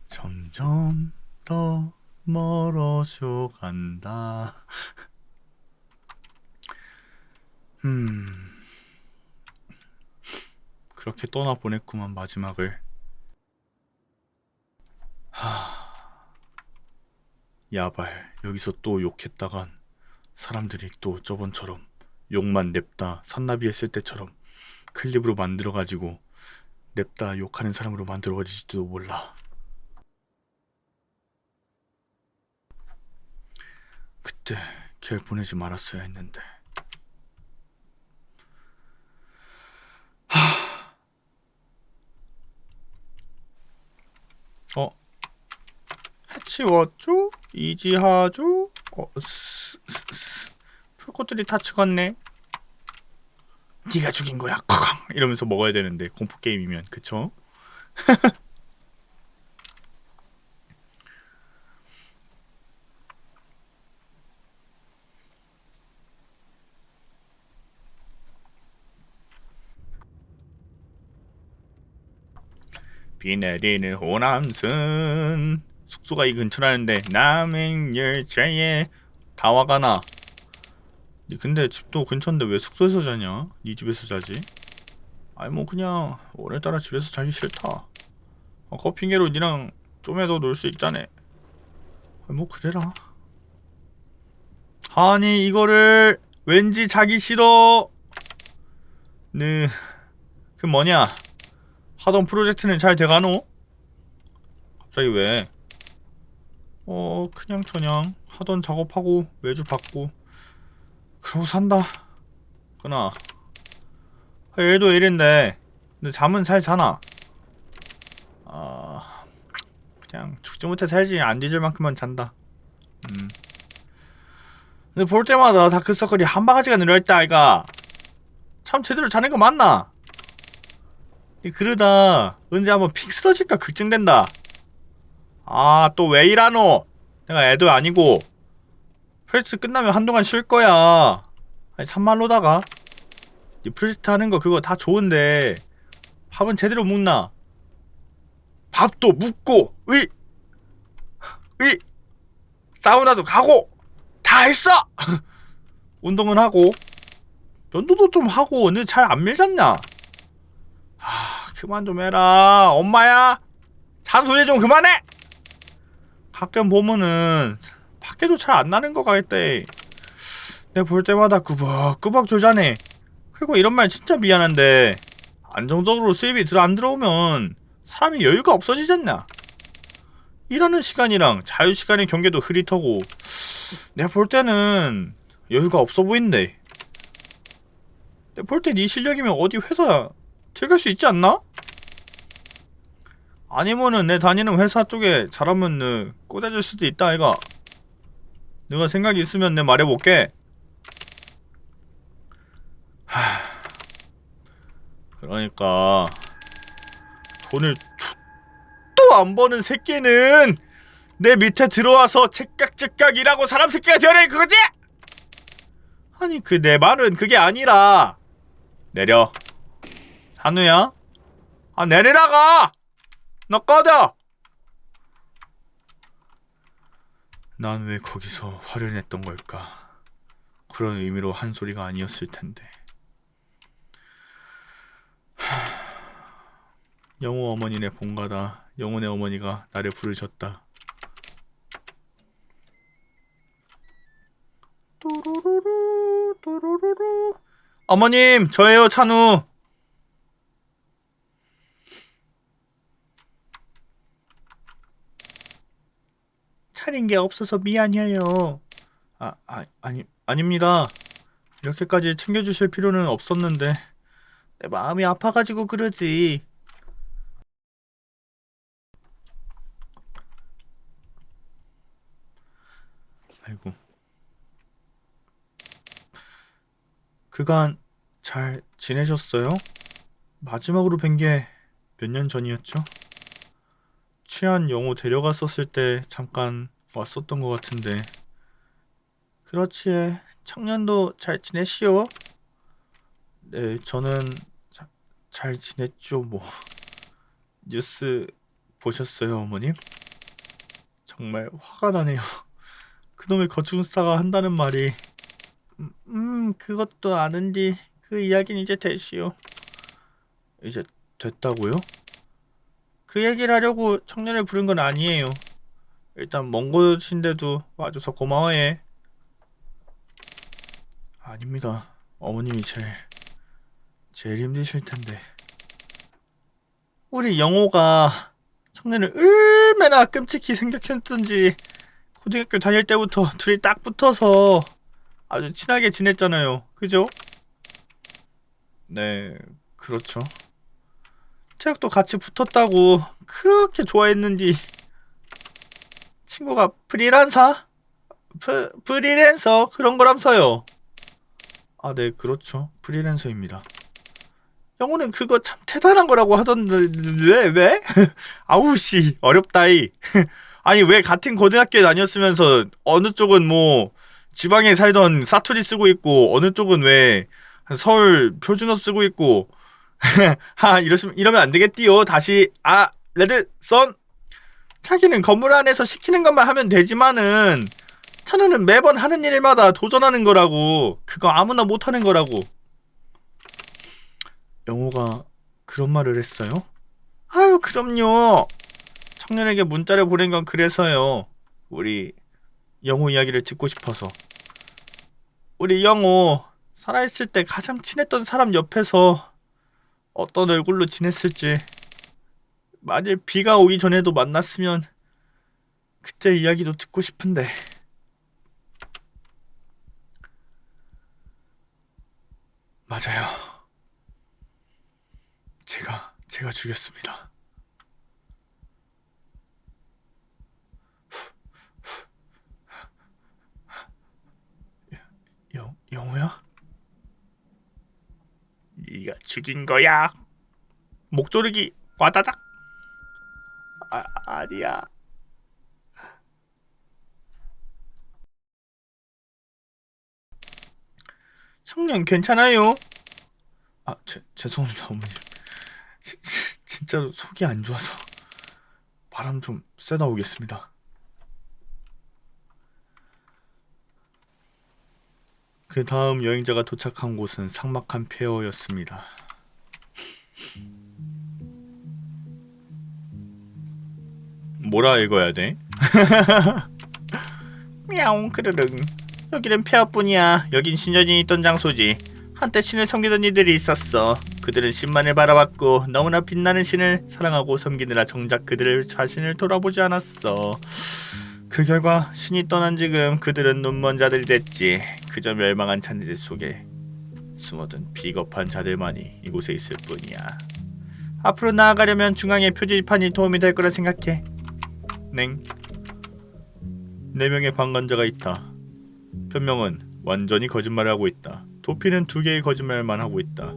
Speaker 1: 점점 더 멀어져 간다. 그렇게 떠나보냈구만 마지막을. 야발, 여기서 또 욕했다간 사람들이 또 저번처럼 욕만 냅다 산나비 했을 때처럼 클립으로 만들어가지고 냅다 욕하는 사람으로 만들어질지도 몰라. 그때 걔를 보내지 말았어야 했는데. 해치웠죠? 이지하죠? 풀꽃들이 다 죽었네. 네가 죽인 거야. 쾅! 이러면서 먹어야 되는데 공포 게임이면 그쵸? 비 내리는 호남선 숙소가 이 근처라는데 남행열차에 다 와가나. 근데 집도 근처인데 왜 숙소에서 자냐? 네 집에서 자지? 아니 뭐 그냥 오늘따라 집에서 자기 싫다. 핑계로 니랑 좀에도 놀 수 있자네. 아니 뭐 그래라. 아니 이거를 왠지 자기 싫어. 네, 그 뭐냐 하던 프로젝트는 잘 돼가노? 갑자기 왜? 그냥 저냥 하던 작업하고 매주 받고 그러고 산다. 그나 얘도 일인데 근데 잠은 잘 자나? 그냥 죽지 못해 살지. 안 뒤질 만큼만 잔다. 근데 볼 때마다 다크서클이 한 바가지가 늘어있다 아이가. 참 제대로 자는 거 맞나? 그러다 언제 한번 픽 쓰러질까 걱정된다. 또 왜 이러노? 내가 애도 아니고 프레스 끝나면 한동안 쉴 거야. 아니 참말로다가 이 프레스트 하는 거 그거 다 좋은데 밥은 제대로 먹나? 밥도 묵고 사우나도 가고 다 했어. 운동은 하고 면도도 좀 하고. 너 잘 안 밀잖냐? 그만 좀 해라 엄마야. 잔소리 좀 그만해. 가끔 보면은 밖에도 잘 안 나는 거 같대. 내가 볼 때마다 꾸벅꾸벅 졸자네. 그리고 이런 말 진짜 미안한데 안정적으로 수입이 안 들어오면 사람이 여유가 없어지잖냐. 일하는 시간이랑 자유시간의 경계도 흐릿하고 내가 볼 때는 여유가 없어 보이는데. 내가 볼 때 네 실력이면 어디 회사 들어갈 수 있지 않나? 아니면은 내 다니는 회사 쪽에 잘하면 꽂아줄 수도 있다 아이가. 너가 생각이 있으면 내 말해볼게. 그러니까 돈을 또 안 버는 새끼는 내 밑에 들어와서 제깍제깍 일하고 사람 새끼가 되어야 그거지? 아니 내 말은 그게 아니라 내려. 한우야? 내리라가! 너 꺼져! 난 왜 거기서 화를 냈던 걸까? 그런 의미로 한 소리가 아니었을 텐데. 영호 어머니네 본가다. 영호네 어머니가 나를 부르셨다. 또로로로 또로로로. 어머님 저예요 찬우. 차린 게 없어서 미안해요. 아닙니다. 이렇게까지 챙겨주실 필요는 없었는데 내 마음이 아파가지고 그러지. 아이고. 그간 잘 지내셨어요? 마지막으로 뵌 게 몇 년 전이었죠? 취한 영호 데려갔었을 때 잠깐 왔었던 것 같은데. 그렇지. 청년도 잘 지내시오? 네, 저는 잘 지냈죠 뭐. 뉴스 보셨어요 어머님? 정말 화가 나네요. 그놈의 거충스타가 한다는 말이. 그것도 아는디 그 이야기는 이제 됐시오. 이제 됐다고요? 그 얘기를 하려고 청년을 부른 건 아니에요. 일단 먼 곳인데도 와줘서 고마워해. 아닙니다. 어머님이 제일 힘드실 텐데. 우리 영호가 청년을 얼마나 끔찍히 생각했던지 고등학교 다닐 때부터 둘이 딱 붙어서 아주 친하게 지냈잖아요. 그죠? 네, 그렇죠. 체육도 같이 붙었다고 그렇게 좋아했는지. 친구가 프리랜서 그런 거라면서요. 네, 그렇죠. 프리랜서입니다.
Speaker 2: 영호는 그거 참 대단한 거라고 하던데 왜? 아우 씨 어렵다이. 아니 왜 같은 고등학교에 다녔으면서 어느 쪽은 뭐 지방에 살던 사투리 쓰고 있고 어느 쪽은 왜 서울 표준어 쓰고 있고 이러면 안 되겠디요. 다시 레드 선. 자기는 건물 안에서 시키는 것만 하면 되지만은 찬우는 매번 하는 일마다 도전하는 거라고. 그거 아무나 못하는 거라고. 영호가 그런 말을 했어요? 아유 그럼요. 청년에게 문자를 보낸 건 그래서요. 우리 영호 이야기를 듣고 싶어서. 우리 영호 살아있을 때 가장 친했던 사람 옆에서 어떤 얼굴로 지냈을지, 만일 비가 오기 전에도 만났으면 그때 이야기도 듣고 싶은데. 맞아요. 제가 죽였습니다. 영호야? 네가 죽인 거야. 목조르기 와다닥. 아니야. 청년 괜찮아요? 죄송합니다 어머님. 진짜로 속이 안 좋아서 바람 좀 쐬다 오겠습니다. 그 다음 여행자가 도착한 곳은 삭막한 폐허였습니다. 뭐라 읽어야 돼? 미야옹 크르릉. 여기는 폐허뿐이야. 여긴 신전이 있던 장소지. 한때 신을 섬기던 이들이 있었어. 그들은 신만을 바라봤고 너무나 빛나는 신을 사랑하고 섬기느라 정작 그들을 자신을 돌아보지 않았어. 그 결과 신이 떠난 지금 그들은 눈먼 자들이 됐지. 그저 멸망한 잔들 속에 숨어든 비겁한 자들만이 이곳에 있을 뿐이야. 앞으로 나아가려면 중앙의 표지판이 도움이 될 거라 생각해. 냉. 4명의 방관자가 있다. 변명은 완전히 거짓말을 하고 있다. 도피는 2개의 거짓말만 하고 있다.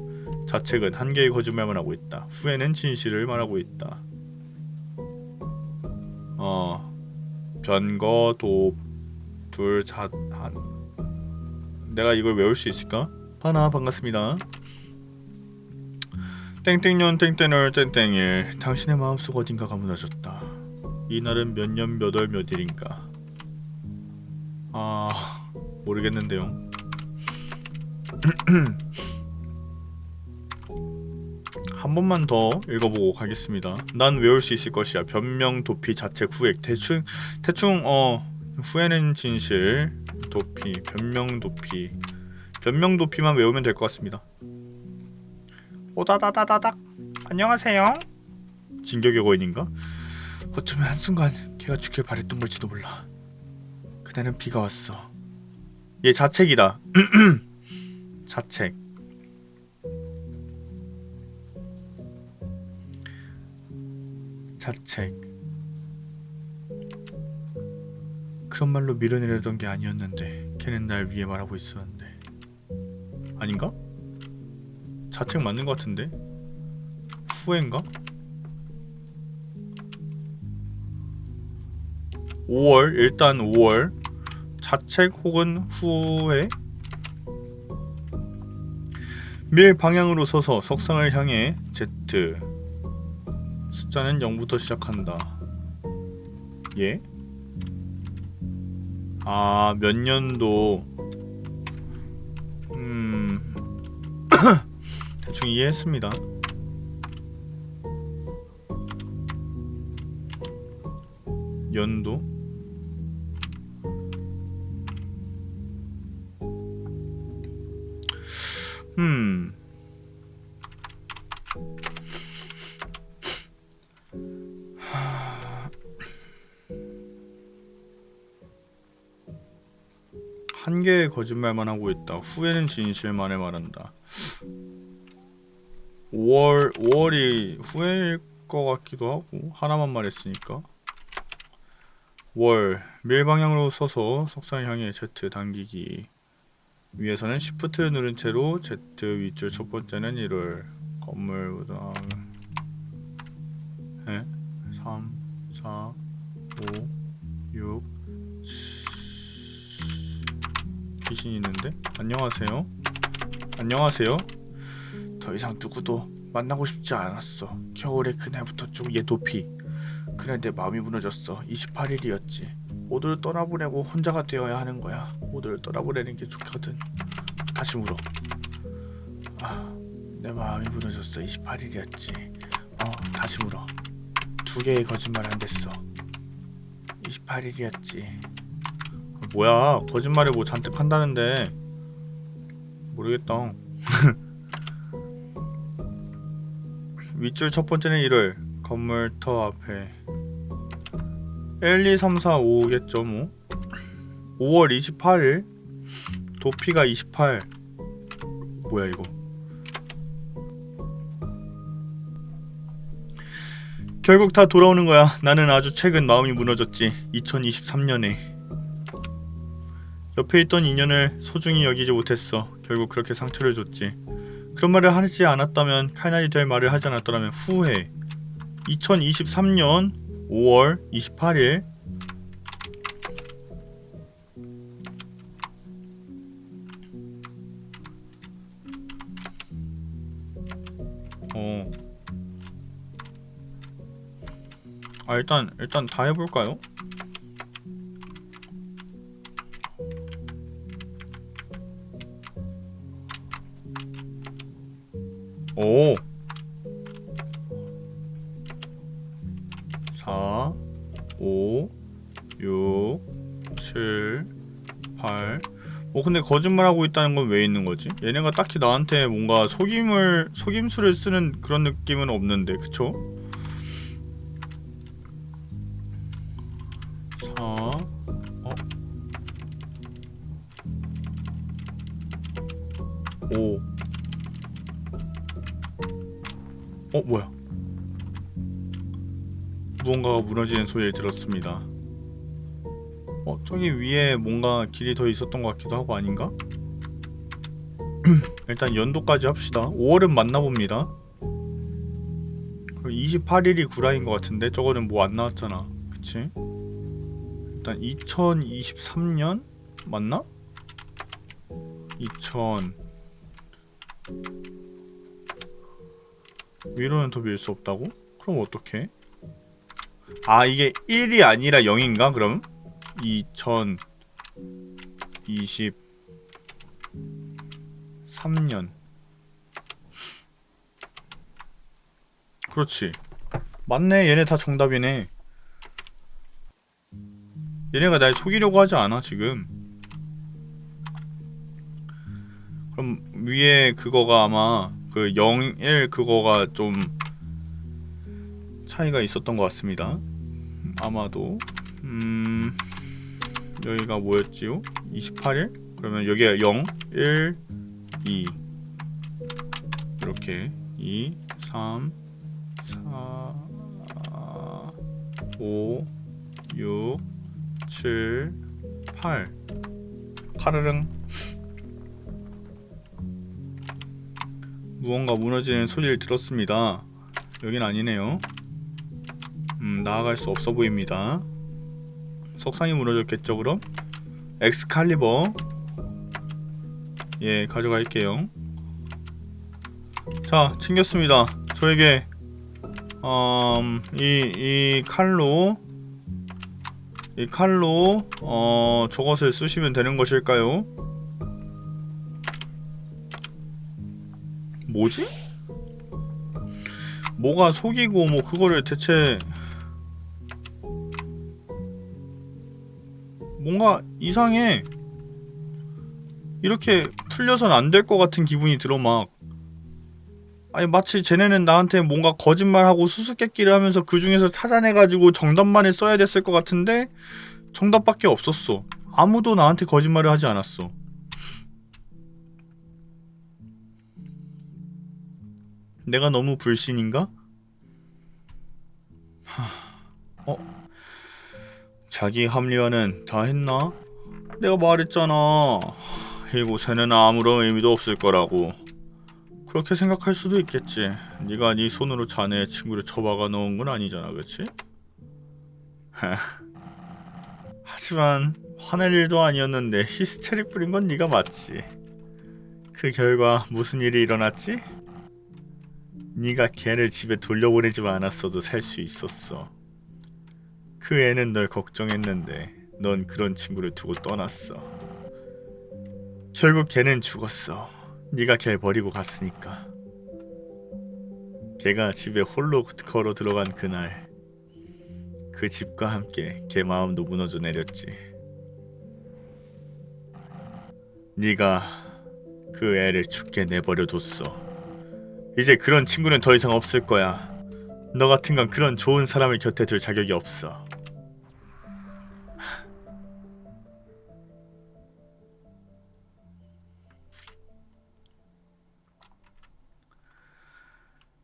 Speaker 2: 자책은 1개의 거짓말만 하고 있다. 후회는 진실을 말하고 있다. 변거 둘 한. 내가 이걸 외울 수 있을까? 하나 반갑습니다. 땡땡년 땡땡월 땡땡일. 당신의 마음속 어딘가가 무너졌다. 이날은 몇 년 몇 월 몇 일인가. 모르겠는데요. 한 번만 더 읽어보고 가겠습니다. 난 외울 수 있을 것이야. 변명, 도피, 자책, 후액. 대충 후회는 진실, 도피, 변명, 도피. 변명, 도피만 외우면 될 것 같습니다. 오다다다다닥. 안녕하세요. 진격의 거인인가? 어쩌면 한순간 걔가 죽길 바랬던 걸지도 몰라. 그날은 비가 왔어. 얘 자책이다. 자책. 자책. 그런 말로 밀어내려던 게 아니었는데 걔는 날 위해 말하고 있었는데. 아닌가? 자책 맞는 것 같은데? 후회인가? 5월. 일단 5월. 자책 혹은 후회. 밀 방향으로 서서 석상을 향해 Z. 숫자는 0부터 시작한다. 예? 몇 년도. 대충 이해했습니다. 연도. 한 개의 거짓말만 하고 있다. 후회는 진실만을 말한다. 5월이 후회일 것 같기도 하고 하나만 말했으니까. 월. 밀 방향으로 서서 석상을 향해 Z 당기기. 위에서는 Shift를 누른 채로 Z 윗줄 첫 번째는 1월.
Speaker 1: 건물보다 3 4 5 6 귀신이 있는데? 안녕하세요. 안녕하세요. 더 이상 누구도 만나고 싶지 않았어. 겨울에 그날부터 쭉 얘 도피. 그날 내 마음이 무너졌어. 28일이었지. 모두를 떠나보내고 혼자가 되어야 하는 거야. 모두를 떠나보내는 게 좋거든. 다시 물어. 내 마음이 무너졌어. 28일이었지. 다시 물어. 두 개의 거짓말 안 됐어. 28일이었지. 뭐야? 거짓말을 뭐 잔뜩 한다는데 모르겠다. 윗줄 첫 번째는 1월 건물터 앞에 1, 2, 3, 4, 5겠죠 뭐. 5월 28일 도피가 28. 뭐야 이거. 결국 다 돌아오는 거야. 나는 아주 최근 마음이 무너졌지. 2023년에 옆에 있던 인연을 소중히 여기지 못했어. 결국 그렇게 상처를 줬지. 그런 말을 하지 않았다면, 칼날이 될 말을 하지 않았더라면 후회. 2023년 5월 28일 일단 다 해볼까요? 오 4 5 6 7 8 근데 거짓말하고 있다는 건 왜 있는 거지? 얘네가 딱히 나한테 뭔가 속임수를 쓰는 그런 느낌은 없는데, 그쵸? 4 5 뭐야? 무언가가 무너지는 소리를 들었습니다. 저기 위에 뭔가 길이 더 있었던 것 같기도 하고 아닌가? 일단 연도까지 합시다. 5월은 맞나봅니다. 그럼 28일이 구라인 것 같은데 저거는 뭐 안 나왔잖아. 그치? 일단 2023년? 맞나? 2000 위로는 더 밀 수 없다고? 그럼 어떡해? 이게 1이 아니라 0인가 그럼? 2023년 그렇지. 맞네. 얘네 다 정답이네. 얘네가 날 속이려고 하지 않아 지금. 그럼 위에 그거가 아마 그 0, 1 그거가 좀 차이가 있었던 것 같습니다. 아마도 여기가 뭐였지요? 28일? 그러면 여기가 0, 1, 2 이렇게 2, 3, 4, 5, 6, 7, 8 카르릉. 무언가 무너지는 소리를 들었습니다. 여긴 아니네요. 나아갈 수 없어 보입니다. 석상이 무너졌겠죠 그럼? 엑스칼리버 가져갈게요. 자, 챙겼습니다. 저에게 이 칼로 저것을 쓰시면 되는 것일까요? 뭐지? 뭐가 속이고 뭐 그거를 대체 뭔가 이상해. 이렇게 풀려선 안 될 것 같은 기분이 들어 막. 아니 마치 쟤네는 나한테 뭔가 거짓말하고 수수께끼를 하면서 그 중에서 찾아내가지고 정답만을 써야 됐을 것 같은데 정답밖에 없었어. 아무도 나한테 거짓말을 하지 않았어. 내가 너무 불신인가? 자기 합리화는 다 했나? 내가 말했잖아. 이곳에는 아무런 의미도 없을 거라고. 그렇게 생각할 수도 있겠지. 네가 네 손으로 자네의 친구를 처박아 넣은 건 아니잖아, 그렇지? 하지만 화낼 일도 아니었는데 히스테릭 부린 건 네가 맞지. 그 결과 무슨 일이 일어났지? 네가 걔를 집에 돌려보내지 않았어도 살 수 있었어. 그 애는 널 걱정했는데 넌 그런 친구를 두고 떠났어. 결국 걔는 죽었어. 네가 걔를 버리고 갔으니까. 걔가 집에 홀로 걸어 들어간 그날, 그 집과 함께 걔 마음도 무너져 내렸지. 네가 그 애를 죽게 내버려 뒀어. 이제 그런 친구는 더 이상 없을 거야. 너 같은 건 그런 좋은 사람을 곁에 둘 자격이 없어.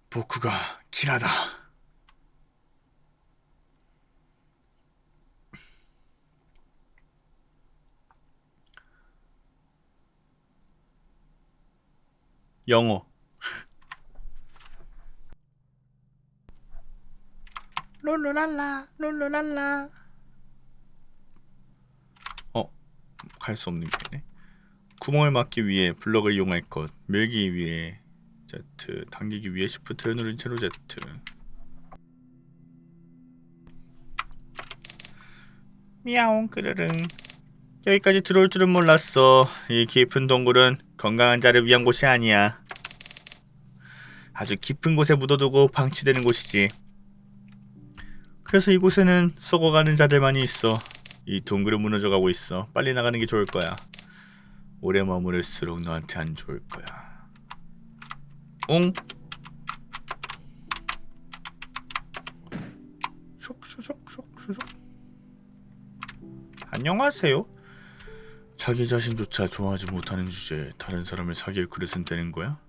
Speaker 1: 보쿠가 키라다. 영어.
Speaker 2: 룰루랄라 룰루랄라.
Speaker 1: 갈 수 없는 게 있네. 구멍을 막기 위해 블럭을 이용할 것. 밀기 위해 Z, 당기기 위해 Shift를 누른 채로 Z.
Speaker 2: 미야옹 끄르릉.
Speaker 1: 여기까지 들어올 줄은 몰랐어. 이 깊은 동굴은 건강한 자를 위한 곳이 아니야. 아주 깊은 곳에 묻어두고 방치되는 곳이지. 그래서 이곳에는 썩어가는 자들만이 있어. 이 동굴은 무너져가고 있어. 빨리 나가는 게 좋을 거야. 오래 머무를수록 너한테 안 좋을 거야. 옹. 쇽. 안녕하세요. 자기 자신조차 좋아하지 못하는 주제에 다른 사람을 사귈 그릇은 되는 거야?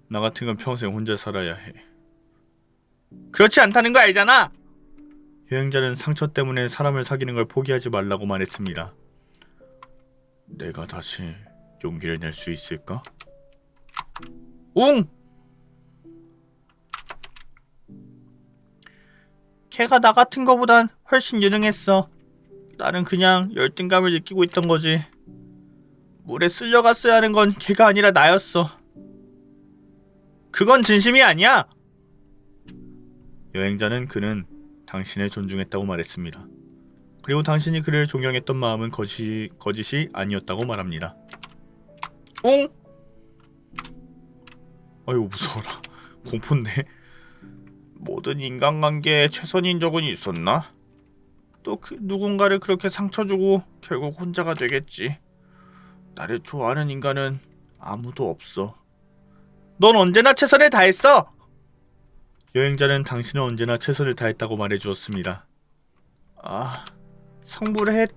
Speaker 1: 나 같은 건 평생 혼자 살아야 해.
Speaker 2: 그렇지 않다는 거 알잖아.
Speaker 1: 여행자는 상처 때문에 사람을 사귀는 걸 포기하지 말라고 말했습니다. 내가 다시 용기를 낼 수 있을까?
Speaker 2: 웅. 걔가 나 같은 거보단 훨씬 유능했어. 나는 그냥 열등감을 느끼고 있던 거지. 물에 쓸려갔어야 하는 건 걔가 아니라 나였어. 그건 진심이 아니야.
Speaker 1: 여행자는 그는 당신을 존중했다고 말했습니다. 그리고 당신이 그를 존경했던 마음은 거짓이 아니었다고 말합니다.
Speaker 2: 웅.
Speaker 1: 아이고 무서워라. 공포인데.
Speaker 2: 모든 인간관계에 최선인 적은 있었나? 또 누군가를 그렇게 상처 주고 결국 혼자가 되겠지. 나를 좋아하는 인간은 아무도 없어. 넌 언제나 최선을 다했어.
Speaker 1: 여행자는 당신은 언제나 최선을 다했다고 말해주었습니다.
Speaker 2: 아, 성불해.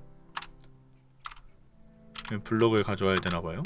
Speaker 1: 블럭을 가져와야 되나봐요.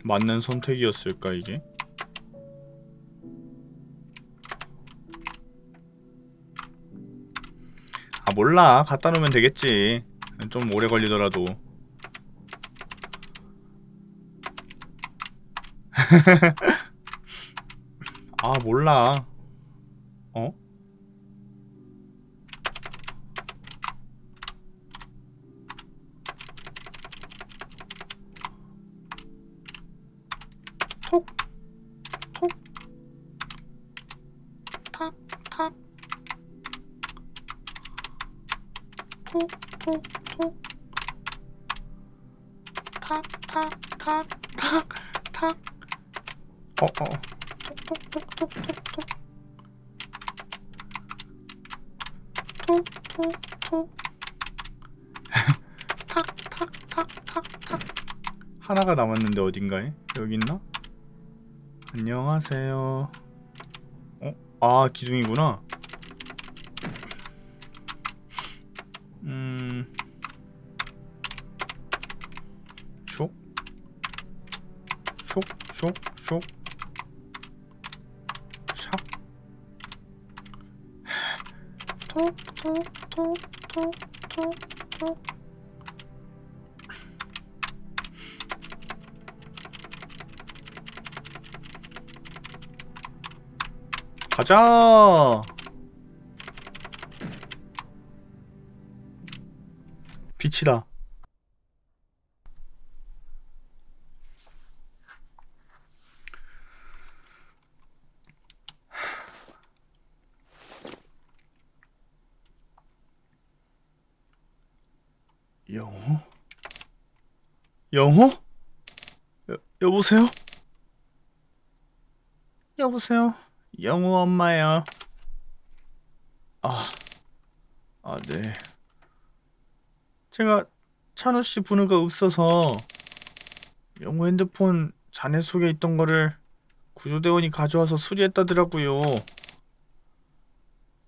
Speaker 1: 맞는 선택이었을까 이게? 아 몰라. 갖다 놓으면 되겠지. 좀 오래 걸리더라도. 아 몰라. 어? 톡톡톡 탁탁탁탁탁 톡톡톡톡톡톡 톡톡톡 탁탁탁탁탁 하나가 남았는데 어딘가에? 여기 있나? 안녕하세요. 아 기둥이구나. 쇽 쇽 샥 톡톡톡톡톡톡 가자. 빛이다. 영호? 영호? 여보세요? 여보세요? 영호 엄마야. 네. 제가 찬우씨 번호가 없어서 영호 핸드폰 자네 속에 있던 거를 구조대원이 가져와서 수리했다더라고요.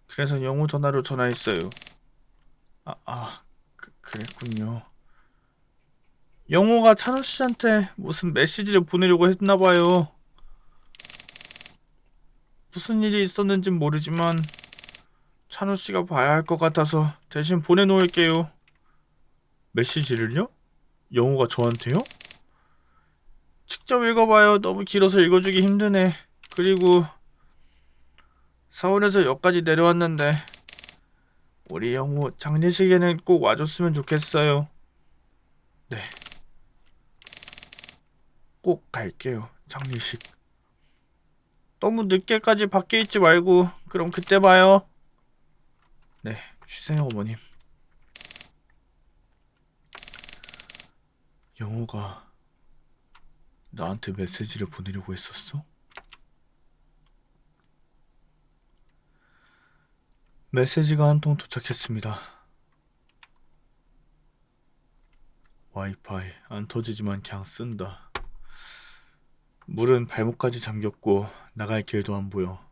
Speaker 1: 그래서 영호 전화로 전화했어요. 그랬군요. 영호가 찬우씨한테 무슨 메시지를 보내려고 했나봐요. 무슨 일이 있었는진 모르지만 찬우씨가 봐야 할 것 같아서 대신 보내놓을게요. 메시지를요? 영호가 저한테요? 직접 읽어봐요. 너무 길어서 읽어주기 힘드네. 그리고 서울에서 역까지 내려왔는데 우리 영호 장례식에는 꼭 와줬으면 좋겠어요. 네. 꼭 갈게요. 장례식. 너무 늦게까지 밖에 있지 말고 그럼 그때 봐요. 네. 쉬세요 어머님. 영호가 나한테 메시지를 보내려고 했었어? 메시지가 한 통 도착했습니다. 와이파이 안 터지지만 그냥 쓴다. 물은 발목까지 잠겼고 나갈 길도 안 보여.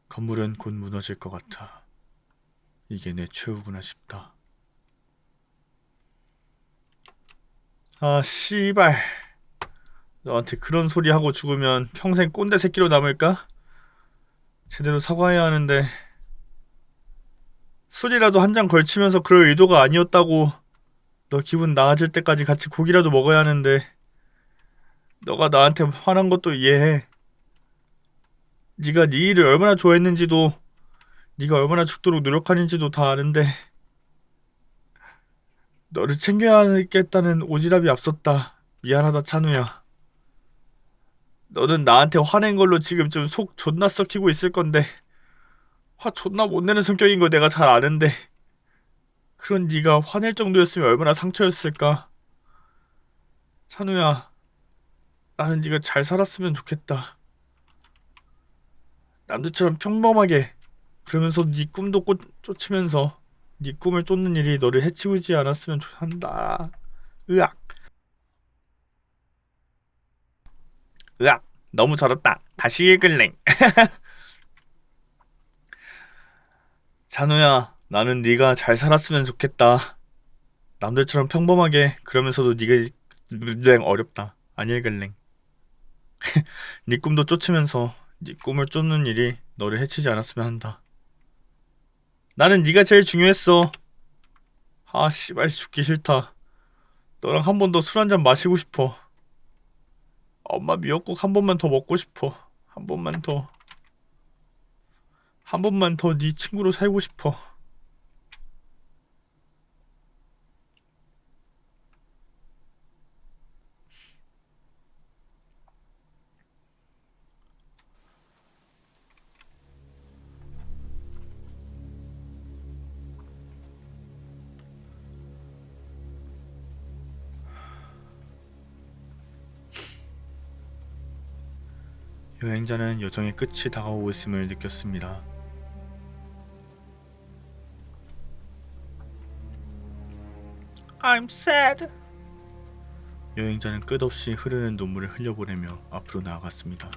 Speaker 1: 건물은 곧 무너질 것 같아. 이게 내 최후구나 싶다. 씨발. 너한테 그런 소리 하고 죽으면 평생 꼰대 새끼로 남을까? 제대로 사과해야 하는데 술이라도 한 잔 걸치면서 그럴 의도가 아니었다고. 너 기분 나아질 때까지 같이 고기라도 먹어야 하는데 너가 나한테 화난 것도 이해해. 네가 네 일을 얼마나 좋아했는지도 네가 얼마나 죽도록 노력하는지도 다 아는데 너를 챙겨야겠다는 오지랖이 앞섰다. 미안하다 찬우야. 너는 나한테 화낸 걸로 지금 좀 속 존나 썩히고 있을 건데 화 존나 못 내는 성격인 거 내가 잘 아는데 그런 네가 화낼 정도였으면 얼마나 상처였을까. 찬우야, 나는 네가 잘 살았으면 좋겠다. 남들처럼 평범하게 그러면서 네 꿈도 쫓으면서 네 꿈을 쫓는 일이 너를 해치우지 않았으면 한다. 으악. 으악. 너무 절었다. 다시 읽을래. 찬우야, 나는 네가 잘 살았으면 좋겠다. 남들처럼 평범하게 그러면서도 네가 어렵다. 안 읽을래. 네 꿈도 쫓으면서 네 꿈을 쫓는 일이 너를 해치지 않았으면 한다. 나는 네가 제일 중요했어. 씨발 죽기 싫다. 너랑 한 번 더 술 한 잔 마시고 싶어. 엄마 미역국 한 번만 더 먹고 싶어. 한 번만 더. 한 번만 더 네 친구로 살고 싶어. 여행자는 여정의 끝이 다가오고 있음을 느꼈습니다.
Speaker 2: I'm sad.
Speaker 1: 여행자는 끝없이 흐르는 눈물을 흘려보내며 앞으로 나아갔습니다.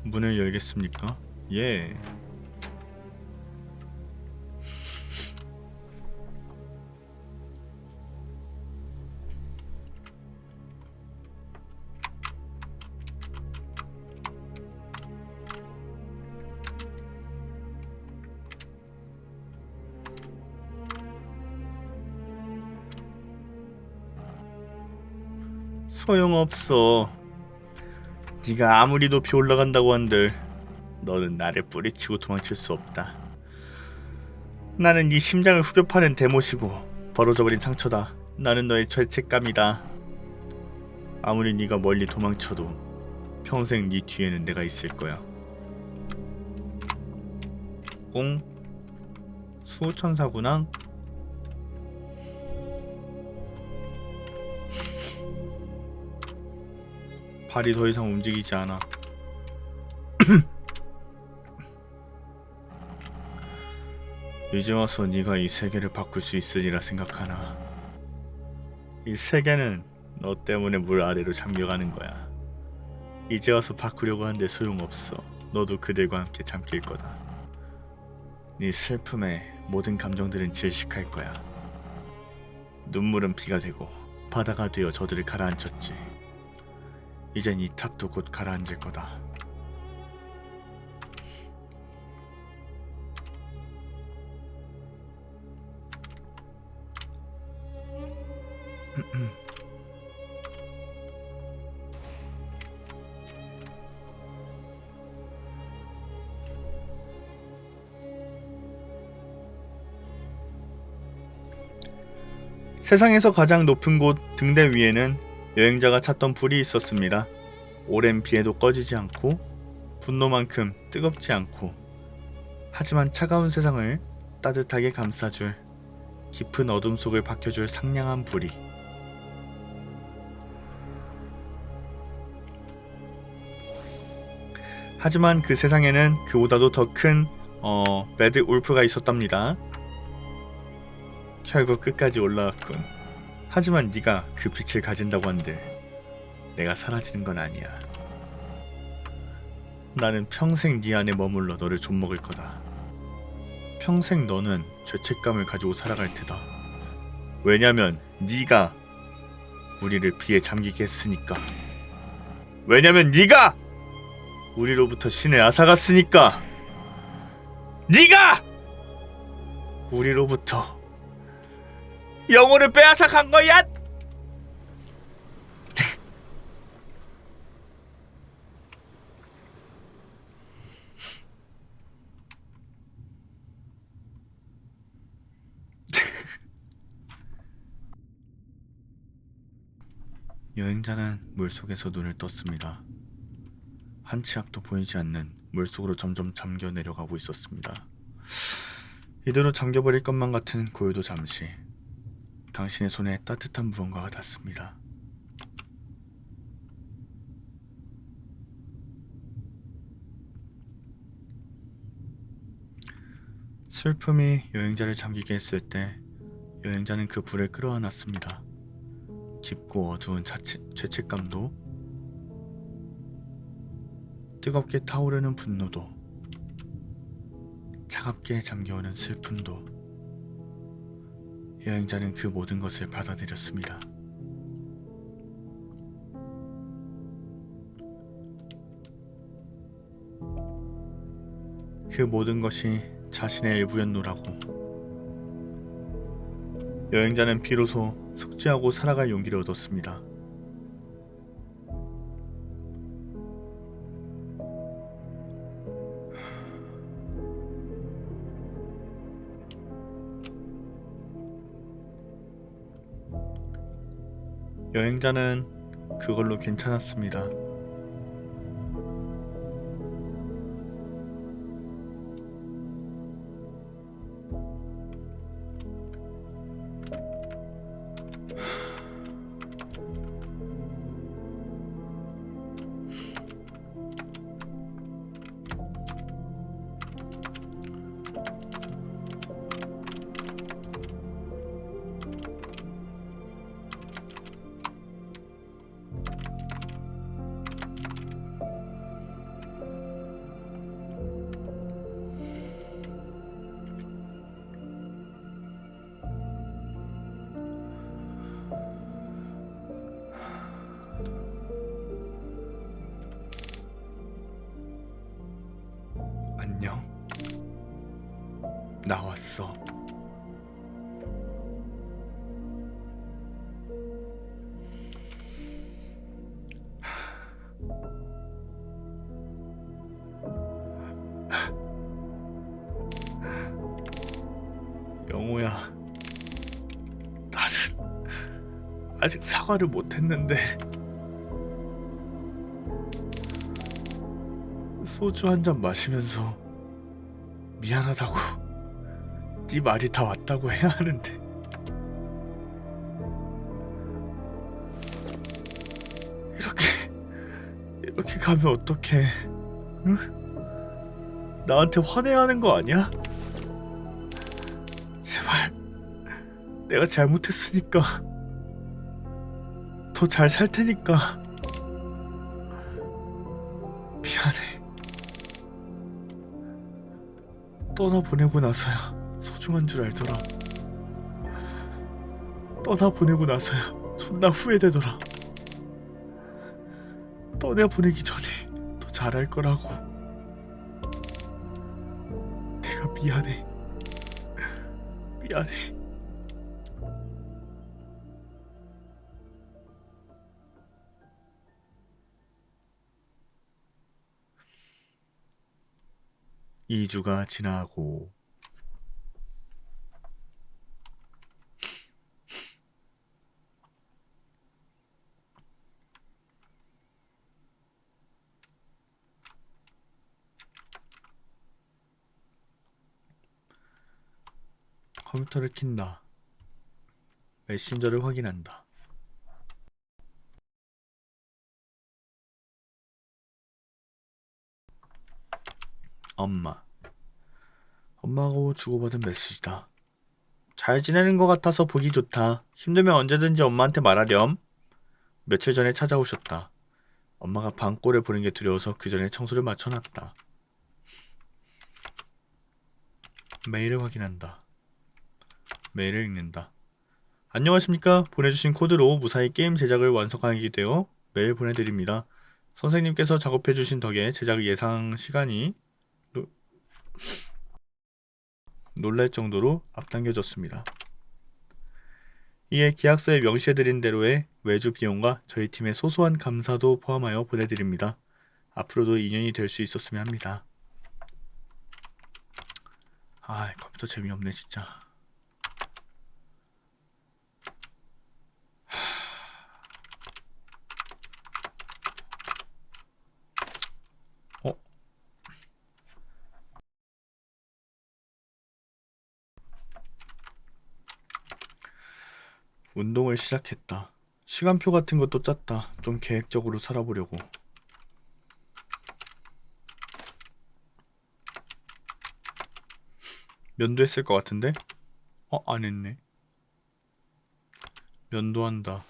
Speaker 1: 문을 열겠습니까? 예. 소용없어. 네가 아무리 높이 올라간다고 한들 너는 나를 뿌리치고 도망칠 수 없다. 나는 네 심장을 후벼 파는 대못이고 벌어져버린 상처다. 나는 너의 죄책감이다. 아무리 네가 멀리 도망쳐도 평생 네 뒤에는 내가 있을 거야. 꽁 수호천사구나. 발이 더 이상 움직이지 않아. 이제 와서 네가 이 세계를 바꿀 수 있으리라 생각하나? 이 세계는 너 때문에 물 아래로 잠겨가는 거야. 이제 와서 바꾸려고 하는데 소용없어. 너도 그들과 함께 잠길 거다. 네 슬픔에 모든 감정들은 질식할 거야. 눈물은 피가 되고 바다가 되어 저들을 가라앉혔지. 이젠 이 탑도 곧 가라앉을 거다. 세상에서 가장 높은 곳 등대 위에는 여행자가 찾던 불이 있었습니다. 오랜 비에도 꺼지지 않고 분노만큼 뜨겁지 않고 하지만 차가운 세상을 따뜻하게 감싸줄 깊은 어둠 속을 밝혀줄 상냥한 불이. 하지만 그 세상에는 그보다도 더 큰 배드 울프가 있었답니다. 결국 끝까지 올라왔군. 하지만 네가 그 빛을 가진다고 한들 내가 사라지는 건 아니야. 나는 평생 네 안에 머물러 너를 좀먹을 거다. 평생 너는 죄책감을 가지고 살아갈 테다. 왜냐면 네가 우리를 비에 잠기게 했으니까. 왜냐면 네가 우리로부터 신을 앗아갔으니까. 네가 우리로부터 영혼을 빼앗아 간 거야. 여행자는 물속에서 눈을 떴습니다. 한 치 앞도 보이지 않는 물속으로 점점 잠겨 내려가고 있었습니다. 이대로 잠겨버릴 것만 같은 고요도 잠시 당신의 손에 따뜻한 무언가가 닿습니다. 슬픔이 여행자를 잠기게 했을 때 여행자는 그 불을 끌어안았습니다. 깊고 어두운 죄책감도, 뜨겁게 타오르는 분노도, 차갑게 잠겨오는 슬픔도, 여행자는 그 모든 것을 받아들였습니다. 그 모든 것이 자신의 일부였노라고. 여행자는 비로소 속죄하고 살아갈 용기를 얻었습니다. 여행자는 그걸로 괜찮았습니다. 나왔어. 영호야, 나는 아직 사과를 못했는데 소주 한 잔 마시면서 미안하다고 네 말이 다 맞다고 해야 하는데 이렇게 가면 어떡해? 응? 나한테 화내야 하는 거 아니야? 제발 내가 잘못했으니까 더 잘 살 테니까 미안해. 떠나보내고 나서야 소중한 줄 알더라. 떠나보내고 나서야 존나 후회되더라. 떠나보내기 전에 더 잘할 거라고. 내가 미안해. 미안해. (2주가) 지나고 컴퓨터를 킨다. 메신저를 확인한다. 엄마하고 주고받은 메시지다. 잘 지내는 것 같아서 보기 좋다. 힘들면 언제든지 엄마한테 말하렴. 며칠 전에 찾아오셨다. 엄마가 방골을 보는 게 두려워서 그 전에 청소를 마쳐놨다. 메일을 확인한다. 메일을 읽는다. 안녕하십니까. 보내주신 코드로 무사히 게임 제작을 완성하게 되어 메일 보내드립니다. 선생님께서 작업해주신 덕에 제작 예상 시간이 놀랄 정도로 앞당겨졌습니다. 이에 계약서에 명시해드린 대로의 외주 비용과 저희 팀의 소소한 감사도 포함하여 보내드립니다. 앞으로도 인연이 될 수 있었으면 합니다. 아, 컴퓨터 재미없네 진짜. 운동을 시작했다. 시간표 같은 것도 짰다. 좀 계획적으로 살아보려고. 면도했을 것 같은데? 안 했네. 면도한다.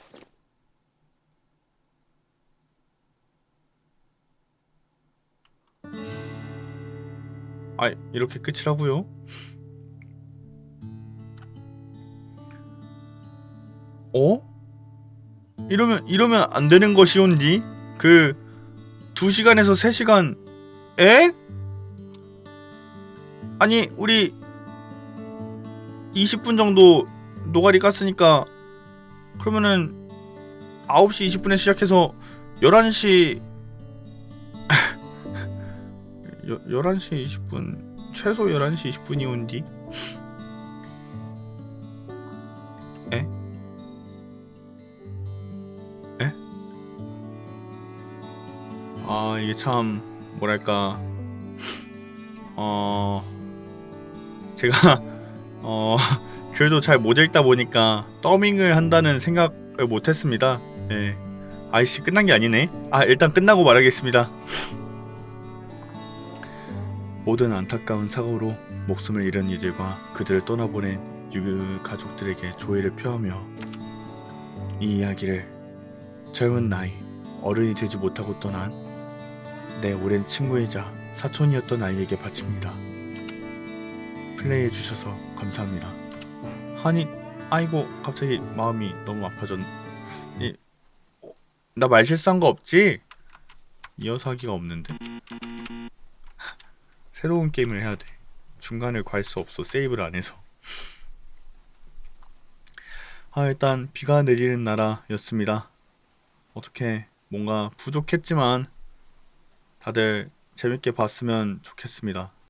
Speaker 1: 이렇게 끝이라고요? 이러면 안 되는 것이온디? 2시간에서 3시간. 에? 아니, 우리 20분 정도 노가리 깠으니까 그러면은 9시 20분에 시작해서 11시 11시 20분 최소 11시 20분이 온디? 에? 이게 참 뭐랄까 제가 글도 잘 못 읽다 보니까 더밍을 한다는 생각을 못 했습니다. 예. 아이씨, 끝난 게 아니네. 일단 끝나고 말하겠습니다. 모든 안타까운 사고로 목숨을 잃은 이들과 그들을 떠나보낸 유교 가족들에게 조의를 표하며 이 이야기를 젊은 나이 어른이 되지 못하고 떠난 내 오랜 친구이자 사촌이었던 아이에게 바칩니다. 플레이해주셔서 감사합니다. 아이고, 갑자기 마음이 너무 아파졌네. 나 말실수한 거 없지? 이어서 하기가 없는데. 새로운 게임을 해야 돼. 중간을 갈 수 없어. 세이브를 안 해서. 일단 비가 내리는 나라였습니다. 어떻게 뭔가 부족했지만 다들 재밌게 봤으면 좋겠습니다.